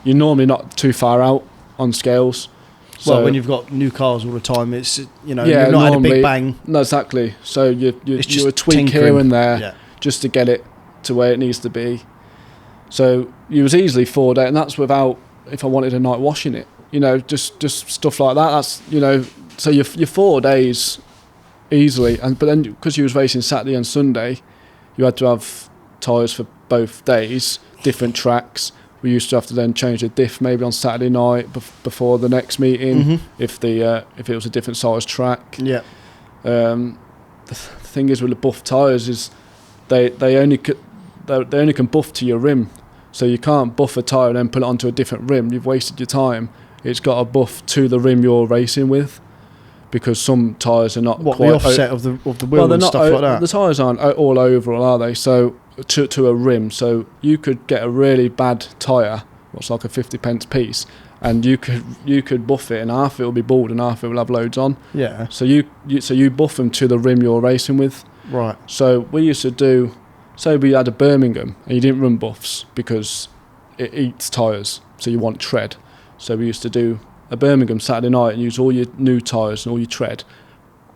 you're normally not too far out on scales. Well, when you've got new cars all the time, it's you've not had a big bang. No, exactly. So you a tweak tinkering here and there just to get it to where it needs to be. So you was easily 4 days, and that's without if I wanted a night washing it. Just stuff like that. That's so you're 4 days easily, but then because you was racing Saturday and Sunday, you had to have tyres for both days, different tracks, we used to have to then change the diff maybe on Saturday night before the next meeting if it was a different size track. Yeah. The thing is with the buff tyres is they only can buff to your rim, so you can't buff a tyre and then put it onto a different rim. You've wasted your time. It's got to buff to the rim you're racing with, because some tyres are not quite the offset of the wheel and stuff like that. The tyres aren't all oval, are they? So to a rim, so you could get a really bad tyre, what's like a 50p piece, and you could buff it, and half it will be bald and half it will have loads on. Yeah. So you buff them to the rim you're racing with. Right. So we used to do, say we had a Birmingham and you didn't run buffs because it eats tyres, so you want tread. So we used to do a Birmingham Saturday night and use all your new tyres and all your tread,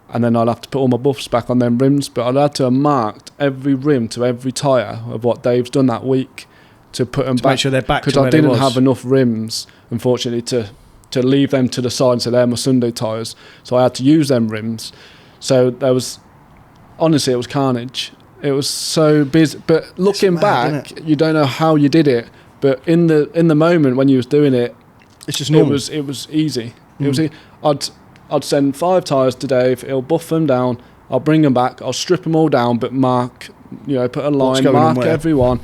and then I'd have to put all my buffs back on them rims, but I'd have to have marked every rim to every tyre of what Dave's done that week to put them to back, make sure they're back, because to where I didn't they was. have enough rims, unfortunately, to leave them to the side and say they're my Sunday tyres, so I had to use them rims. So there was, honestly, it was carnage. It was so busy, but looking back, you don't know how you did it, but in the moment when you was doing it, it's just normal. It was easy. It was I'd send 5 tyres to Dave, he'll buff them down, I'll bring them back, I'll strip them all down, but mark, put a line, mark everyone,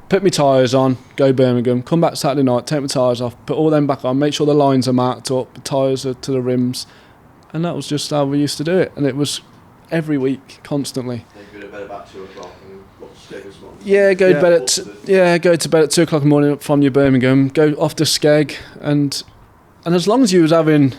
put my tyres on, go Birmingham, come back Saturday night, take my tyres off, put all them back on, make sure the lines are marked up, the tyres are to the rims, and that was just how we used to do it, and it was every week, constantly. Go to bed about 2 o'clock and watch Dave's one. Yeah, go to bed at 2 o'clock in the morning from your Birmingham, go off to Skeg, and as long as you was having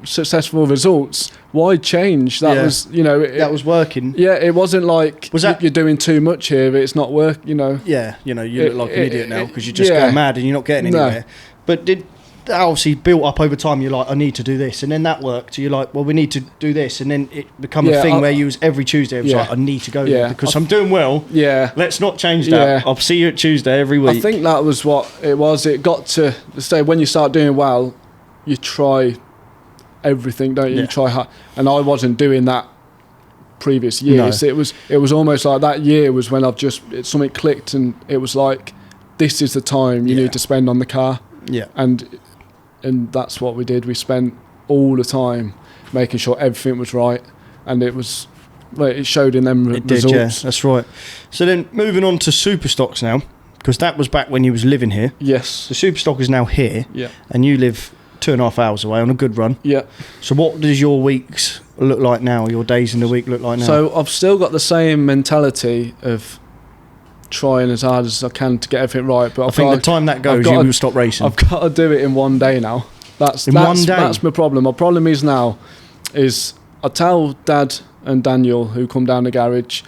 successful results, why change? That was, that was working. Yeah, it wasn't like you're doing too much here, but it's not work. Yeah, you look like an idiot now because you're just going mad and you're not getting anywhere. But that obviously built up over time? You're like, I need to do this, and then that worked. So you're like, well, we need to do this, and then it become a thing where you was every Tuesday. It was like, I need to go there because I'm doing well. Yeah, let's not change that. I'll see you at Tuesday every week. I think that was what it was. It got to say when you start doing well, you try everything, don't you? You try hard, and I wasn't doing that previous years. No. It was almost like that year was when something clicked, and it was like, this is the time you need to spend on the car. Yeah, and that's what we did. We spent all the time making sure everything was right, and it showed in them results. Did, yeah, that's right. So then moving on to Superstox now, because that was back when you was living here. Yes. The Superstock is now here. Yeah. And you live 2.5 hours away on a good run. Yeah. So what does your weeks look like now? Your days in the week look like now? So I've still got the same mentality of trying as hard as I can to get everything right, but I think the time that goes, you will stop racing. I've got to do it in one day now. That's my problem. My problem is now is I tell Dad and Daniel, who come down the garage,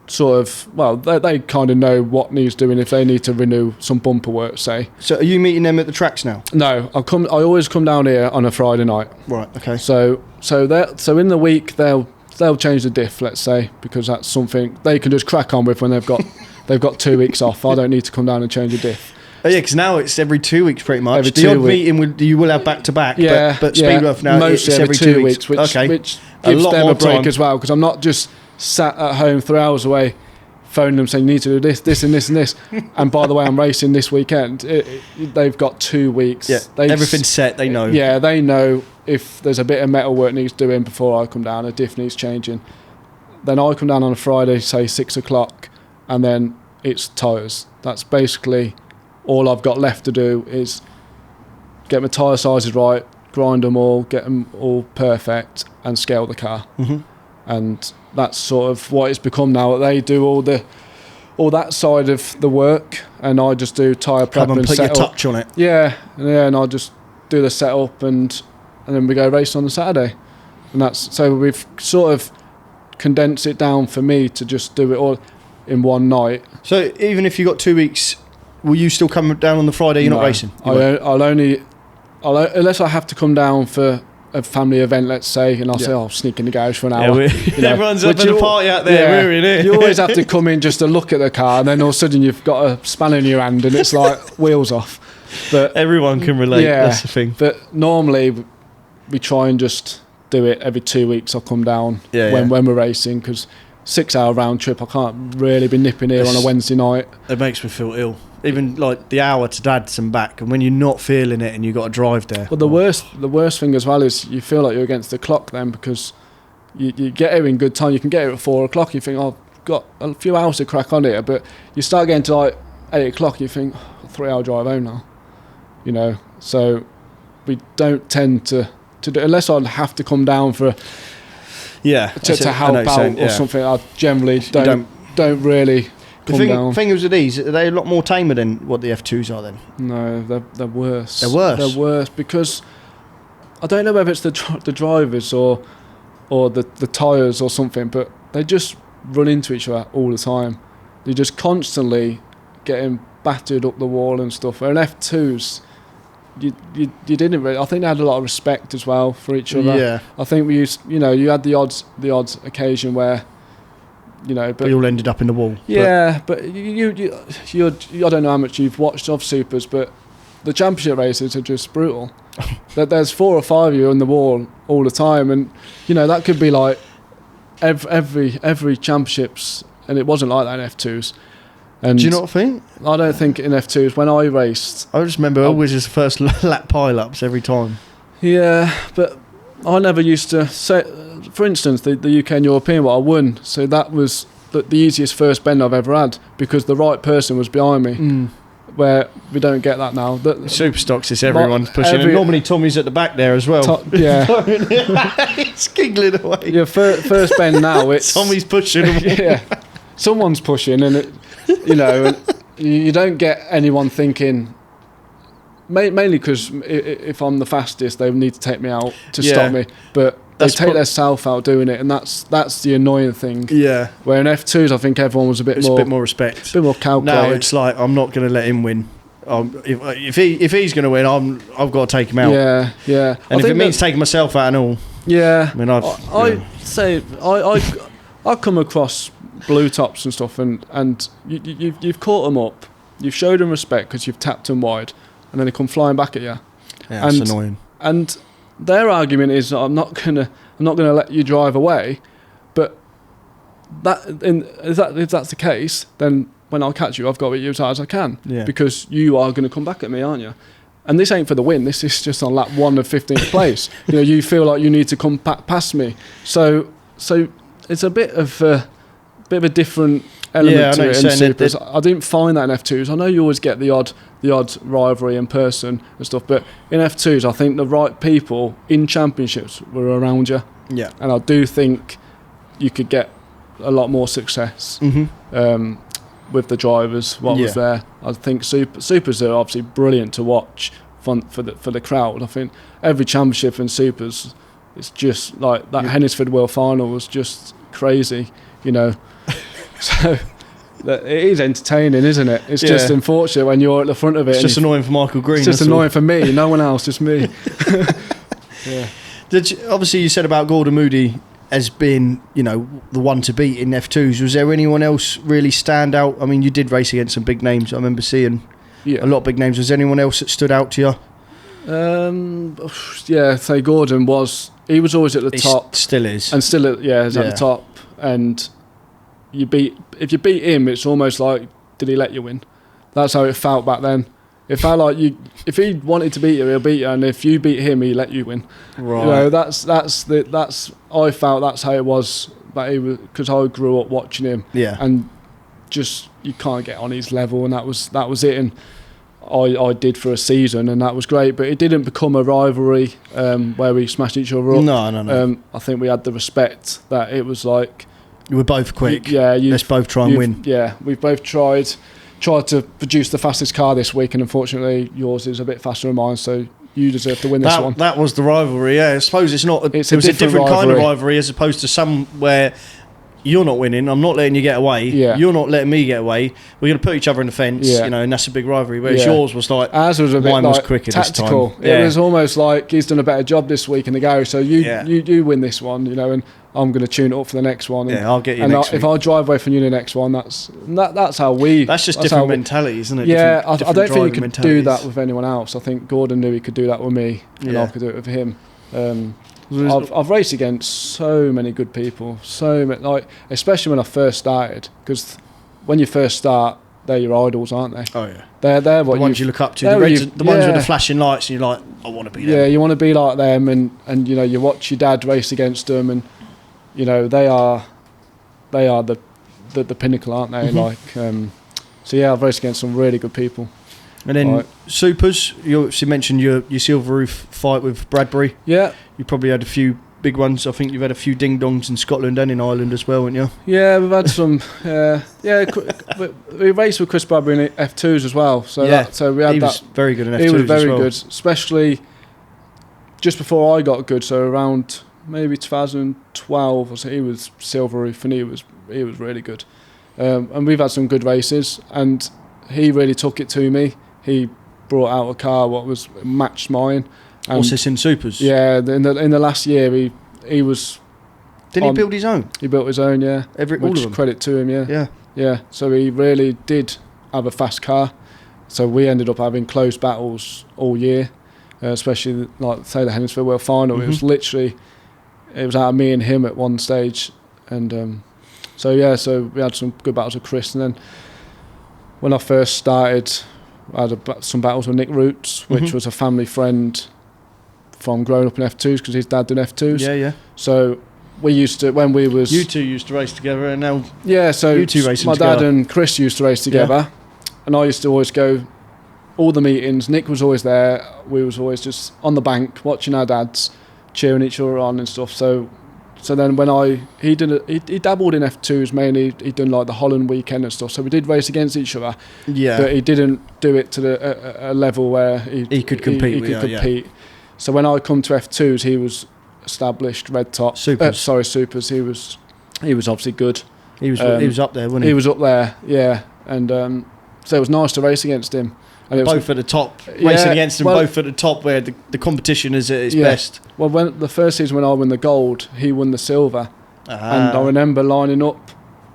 sort of, they kind of know what needs doing if they need to renew some bumper work, say. So are you meeting them at the tracks now? No, I always come down here on a Friday night. Right, okay. So in the week they'll change the diff, let's say, because that's something they can just crack on with when they've got 2 weeks off. I don't need to come down and change a diff. Oh yeah, because now it's every 2 weeks pretty much. Every the 2 odd weeks. meeting you will have back to back. But Speedworth now it's every 2 weeks. Which gives them a break as well, because I'm not just sat at home 3 hours away phoning them saying you need to do this and this and this. And by the way, I'm racing this weekend. They've got 2 weeks. Yeah, everything's set. They know. Yeah, they know if there's a bit of metal work needs doing before I come down, a diff needs changing. Then I come down on a Friday, say 6 o'clock, and then it's tyres. That's basically all I've got left to do is get my tyre sizes right, grind them all, get them all perfect, and scale the car. Mm-hmm. And that's sort of what it's become now. They do all that side of the work, and I just do tyre prep and put setup. Your touch on it. Yeah, and I just do the setup, and then we go race on the Saturday. And that's so we've sort of condensed it down for me to just do it all in one night. So even if you got 2 weeks, will you still come down on the Friday? You're not racing. I'll only unless I have to come down for a family event, let's say, and I'll say, I'll sneak in the garage for an hour. Everyone's having a party out there. We're in here. You always have to come in just to look at the car, and then all of a sudden you've got a spanner in your hand, and it's like wheels off. But everyone can relate. Yeah, that's the thing. But normally we try and just do it every 2 weeks. I'll come down when we're racing, because 6 hour round trip, I can't really be nipping here on a Wednesday night. It makes me feel ill. Even like the hour to Dad's and back, and when you're not feeling it and you've got to drive there. Well, the worst thing as well is you feel like you're against the clock then, because you get here in good time. You can get here at 4 o'clock. You think, oh, I've got a few hours to crack on here, but you start getting to like 8 o'clock. You think, 3-hour drive home now. You know, so we don't tend to do, unless I have to come down for to help out or something. I generally don't really come down. The thing is with these, are they a lot more tamer than what the F2s are then? No, they're worse. They're worse? They're worse because I don't know whether it's the drivers or the tyres or something, but they just run into each other all the time. They're just constantly getting battered up the wall and stuff. Where in F2s, you didn't really. I think they had a lot of respect as well for each other. Yeah. I think we used, you had the odd occasion where, but we all ended up in the wall. Yeah, but you I don't know how much you've watched of Supers, but the championship races are just brutal. That there's 4 or 5 of you on the wall all the time, and that could be like every championships, and it wasn't like that in F2s. And do you not think? I don't think in F2s when I raced. I just remember always just first lap pile-ups every time. Yeah, but I never used to say. For instance, the UK and European, what I won, so that was the easiest first bend I've ever had because the right person was behind me. Where we don't get that now. Superstox is everyone's pushing, and normally Tommy's at the back there as well. Yeah, it's giggling away. Yeah, first bend now. It's Tommy's pushing. Yeah, someone's pushing, and and you don't get anyone thinking. Mainly because if I'm the fastest, they need to take me out to stop me. But they take their self out doing it, and that's the annoying thing. Yeah. Where in F2s, I think everyone was a bit more respect, a bit more calculated. Now it's like I'm not going to let him win. If he's going to win, I've got to take him out. Yeah, yeah. And if it means taking myself out and all, yeah. I mean, I come across blue tops and stuff, and you've caught them up, you've showed them respect because you've tapped them wide, and then they come flying back at you. Yeah, that's annoying. And their argument is, I'm not gonna let you drive away, but if that's the case, then when I'll catch you, I've got to hit you as hard as I can, because you are going to come back at me, aren't you? And this ain't for the win. This is just on lap 1 of 15th place. You feel like you need to come past me. So it's a bit of a different element to it in Supers. I didn't find that in F2s. I know you always get the odd rivalry in person and stuff, but in F2s, I think the right people in championships were around you. Yeah. And I do think you could get a lot more success with the drivers. Was there? I think Supers are obviously brilliant to watch for the crowd. I think every championship in Supers, it's just like that. Hennisford World Final was just crazy, So it is entertaining, isn't it? It's just unfortunate when you're at the front of it. It's just annoying for Michael Green. It's just annoying for me. No one else, just me. Yeah. Obviously, you said about Gordon Moody as being, the one to beat in F2s. Was there anyone else really stand out? I mean, you did race against some big names. I remember seeing a lot of big names. Was there anyone else that stood out to you? Say Gordon was. He was always at the top. Still is. And still, is at the top. And if you beat him, it's almost like, did he let you win? That's how it felt back then. It felt like if he wanted to beat you, he'll beat you, and if you beat him, he let you win. Right. That's I felt that's how it was. Because I grew up watching him. Yeah. And just you can't get on his level, and that was it. And I did for a season, and that was great. But it didn't become a rivalry where we smashed each other up. No. I think we had the respect that it was like. We're both quick. Let's both try and win. Yeah, we've both tried to produce the fastest car this week, and unfortunately yours is a bit faster than mine, so you deserve to win this one. That was the rivalry, yeah. I suppose it was a different kind of rivalry as opposed to some where you're not winning, I'm not letting you get away, you're not letting me get away, we're going to put each other in the fence, and that's a big rivalry, whereas yours was like, ours was a bit mine like was quicker tactical. this time. It was almost like he's done a better job this week in the garage, so you win this one, and I'm going to tune it up for the next one. I'll get you next week. If I drive away from you the next one, that's how we... That's just different mentalities, isn't it? Yeah, I don't think you could do that with anyone else. I think Gordon knew he could do that with me, and I could do it with him. I've raced against so many good people, so many, especially when I first started, because when you first start, they're your idols, aren't they? Oh yeah. They're what the ones you look up to. The ones with the flashing lights, and you're like, I want to be them. Yeah, you want to be like them, and you know, you watch your dad race against them, and you know, they are the pinnacle, aren't they? Like, so yeah, I've raced against some really good people. And then Supers, you obviously mentioned your Silver Roof fight with Bradbury. Yeah. You probably had a few big ones. I think you've had a few ding-dongs in Scotland and in Ireland as well, haven't you? Yeah, we've had some. We raced with Chris Bradbury in F2s as well. So we had he was very good in F2s. He was very as well. good, especially just before I got good. So around maybe 2012, so he was Silver Roof, and he was really good. And we've had some good races, and he really took it to me. He brought out a car what was matched mine. What's this in Supers? Yeah, in the last year he was. Didn't he build his own? He built his own, yeah. All of them. Credit to him, yeah. Yeah. So he really did have a fast car. So we ended up having close battles all year, especially like say the Hemisphere World Final. Mm-hmm. It was out of me and him at one stage, and so we had some good battles with Chris, and then when I first started, I had some battles with Nick Roots, which was a family friend from growing up in F2s because his dad did F2s. Yeah. So we used to, when we was... You two used to race together, and now so you two racing my together. dad and Chris used to race together, and I used to always go all the meetings. Nick was always there. We was always just on the bank watching our dads, cheering each other on and stuff. So then when he dabbled in F2s mainly. He'd done like the Holland weekend and stuff. So we did race against each other. Yeah. But he didn't do it to a level where he could compete. He could compete. Yeah. So when I come to F2s, he was established red top. Supers. He was obviously good. He was up there, wasn't he? He was up there, yeah. And so it was nice to race against him. And both at the top, racing against them, both at the top where the competition is at its best. Well, when the first season when I won the gold, he won the silver, and I remember lining up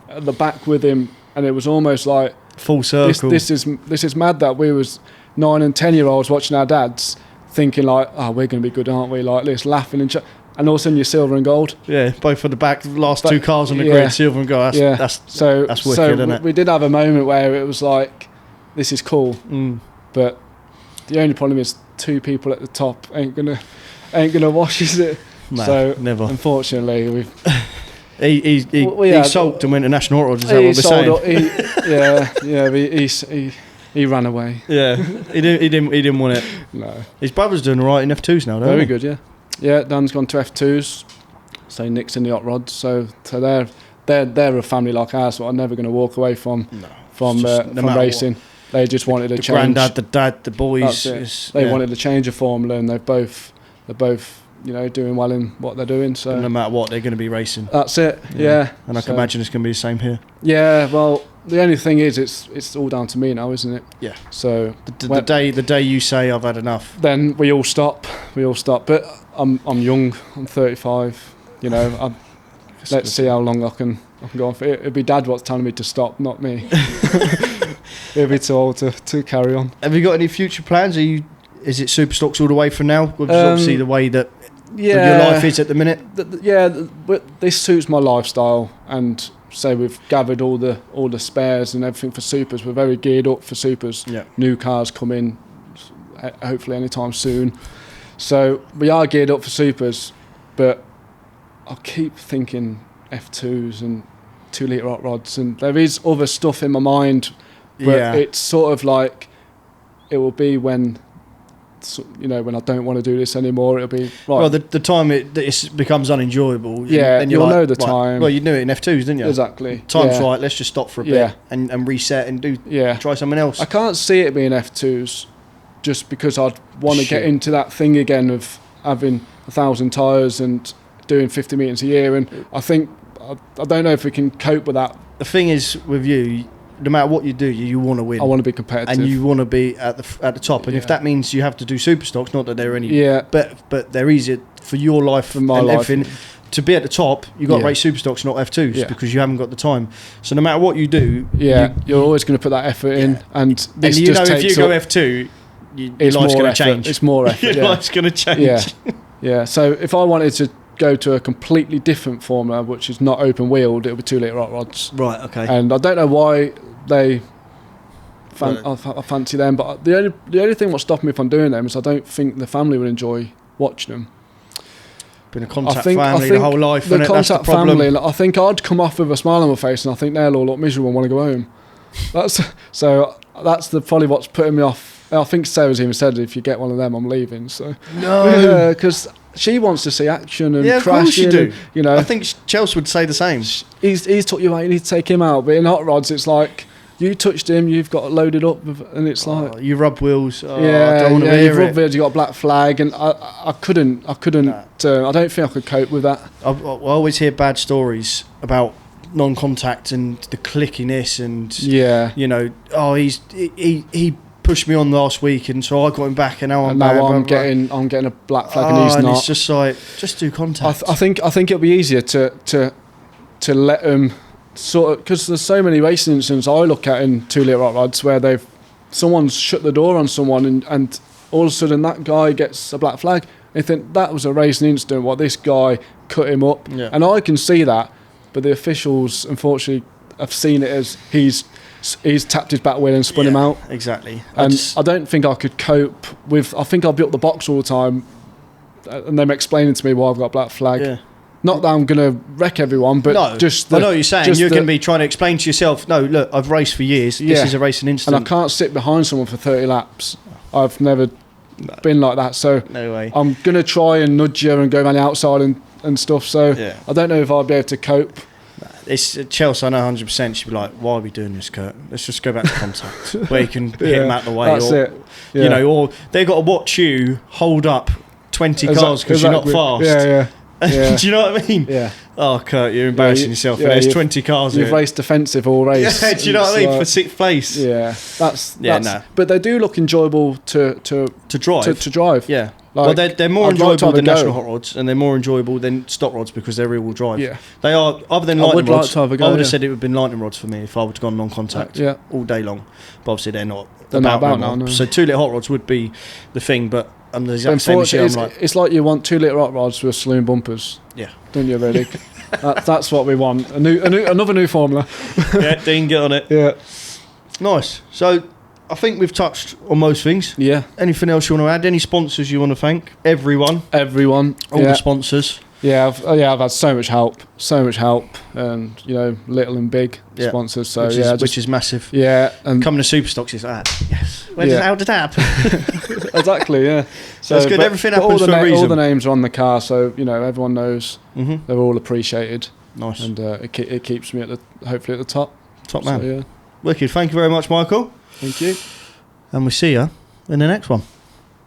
at the back with him, and it was almost like full circle. This is mad that we was 9 and 10-year-olds watching our dads, thinking like, oh, we're going to be good, aren't we? Like this, laughing and all of a sudden you're silver and gold. Yeah, both at the back, the last two cars on the grid, silver and gold. That's wicked, isn't it? We did have a moment where it was like, this is cool, but the only problem is 2 people at the top ain't gonna wash, is it? No, so never. Unfortunately, we've he sulked and went to national orders. Is that what we're saying? He ran away. Yeah, he didn't want it. No, his brother's doing all right in F2s now. Very good, yeah. Yeah, Dan's gone to F2s. So Nick's in the hot rods. So they're a family like ours. So I'm never going to walk away from racing. What. They just wanted a change. The granddad, the dad, the boys. They wanted a change of formula, and they're both doing well in what they're doing. So no matter what, they're going to be racing. That's it. Yeah. And I can imagine it's going to be the same here. Yeah. Well, the only thing is, it's all down to me now, isn't it? Yeah. So the day you say I've had enough, then we all stop. But I'm young. I'm 35. You know, let's see how long I can go on for. It'd be Dad what's telling me to stop, not me. It'd be too old to carry on. Have you got any future plans? Is it Superstox all the way for now? Obviously, the way that your life is at the minute. But this suits my lifestyle, and so we've gathered all the spares and everything for Supers. We're very geared up for Supers. Yeah. New cars come in, hopefully anytime soon. So we are geared up for Supers, but I keep thinking F2s and 2-litre hot rods, and there is other stuff in my mind. But it's sort of like it will be when I don't want to do this anymore. It'll be right. Well, the time it becomes unenjoyable. Yeah, and you'll know the time. Well, you knew it in F2s, didn't you? Exactly. Time's right. Let's just stop for a bit and reset and try something else. I can't see it being F2s, just because I'd want to get into that thing again of having 1,000 tyres and doing 50 metres a year. And I think I don't know if we can cope with that. The thing is with you. No matter what you do, you want to win. I want to be competitive, and you want to be at the top. And if that means you have to do Superstox, not that they're any, but they're easier for your life, for my life. Everything. To be at the top, you got to race Superstox, not F2s, because you haven't got the time. So no matter what you do, you're always going to put that effort in, and this if you go F2, your life's going to change. It's more effort. Your life's going to change. Yeah. So if I wanted to go to a completely different formula, which is not open wheeled, it'll be 2-litre hot rods. Right, okay. And I don't know why they I fancy them. But the only thing what stopped me from doing them is I don't think the family would enjoy watching them. Been a contact family the whole life, the innit? contact That's the problem. family. I think I'd come off with a smile on my face, and I think they'll all look miserable and want to go home. That's probably what's putting me off. I think Sarah's even said, if you get one of them, I'm leaving. So no, because she wants to see action and yeah, of crashing. course you do. And, you know, I think Chelsea would say the same. He's took you out. You need to take him out. But in hot rods, it's like you touched him, you've got loaded up, and it's like you rub wheels. I you've don't want to hear rubbed it. wheels. You got a black flag, and I couldn't. Nah. I don't think I could cope with that. I always hear bad stories about non-contact and the clickiness, and you know, he pushed me on last week, and so I got him back, and now I'm getting a black flag, and he's not. It's just like, just do contact. I think it'll be easier to let him sort of, because there's so many racing incidents I look at in 2 litre hot rods where someone's shut the door on someone, and all of a sudden that guy gets a black flag. They think that was a racing incident. What, this guy cut him up, and I can see that, but the officials unfortunately have seen it as he's tapped his back wheel and spun him out. Exactly. And I don't think I could cope with. I think I'll be up the box all the time, and them explaining to me why I've got a black flag. Yeah. Not that I'm going to wreck everyone, but no, just I know what you're saying. You're going to be trying to explain to yourself, no, look, I've raced for years. This is a racing incident. And I can't sit behind someone for 30 laps. I've never been like that. So no way. I'm going to try and nudge you and go around the outside and stuff. So I don't know if I'll be able to cope. It's Chelsea, I know 100%. She'd be like, why are we doing this, Kurt? Let's just go back to contact where you can hit them out the way. That's it. Yeah. You know, or they've got to watch you hold up 20 cars because you're not fast. Yeah. Do you know what I mean? Yeah. Oh, Kurt, you're embarrassing yourself. Yeah, there's 20 cars. You've raced defensive all race. Yeah, do you know what I mean? For 6th place. Yeah, that's no. But they do look enjoyable to drive. To drive. Yeah. Like, well, they're more enjoyable than national hot rods, and they're more enjoyable than stock rods because they're rear-wheel drive. Yeah. They are, other than lightning rods. I would have said it would have been lightning rods for me if I would have gone non-contact all day long. But obviously they're not. They're not about now. No. So 2 litre hot rods would be the thing, but I'm the exact same as you. It's like you want 2 litre hot rods with saloon bumpers. Yeah. Don't you, really? That's what we want. Another new formula. Yeah, Dean, get on it. Yeah. Nice. So I think we've touched on most things. Yeah. Anything else you want to add? Any sponsors you want to thank? Everyone. All the sponsors. Yeah, I've had so much help, and little and big sponsors. So which is massive. Yeah, and coming to Superstox is like that. Yes. How did that happen? Exactly. Yeah. So it's good. Everything happens for a reason. All the names are on the car, so everyone knows. Mm-hmm. They're all appreciated. Nice. And it keeps me hopefully at the top. Top man. So, yeah. Wicked. Thank you very much, Michael. Thank you. And we'll see you in the next one.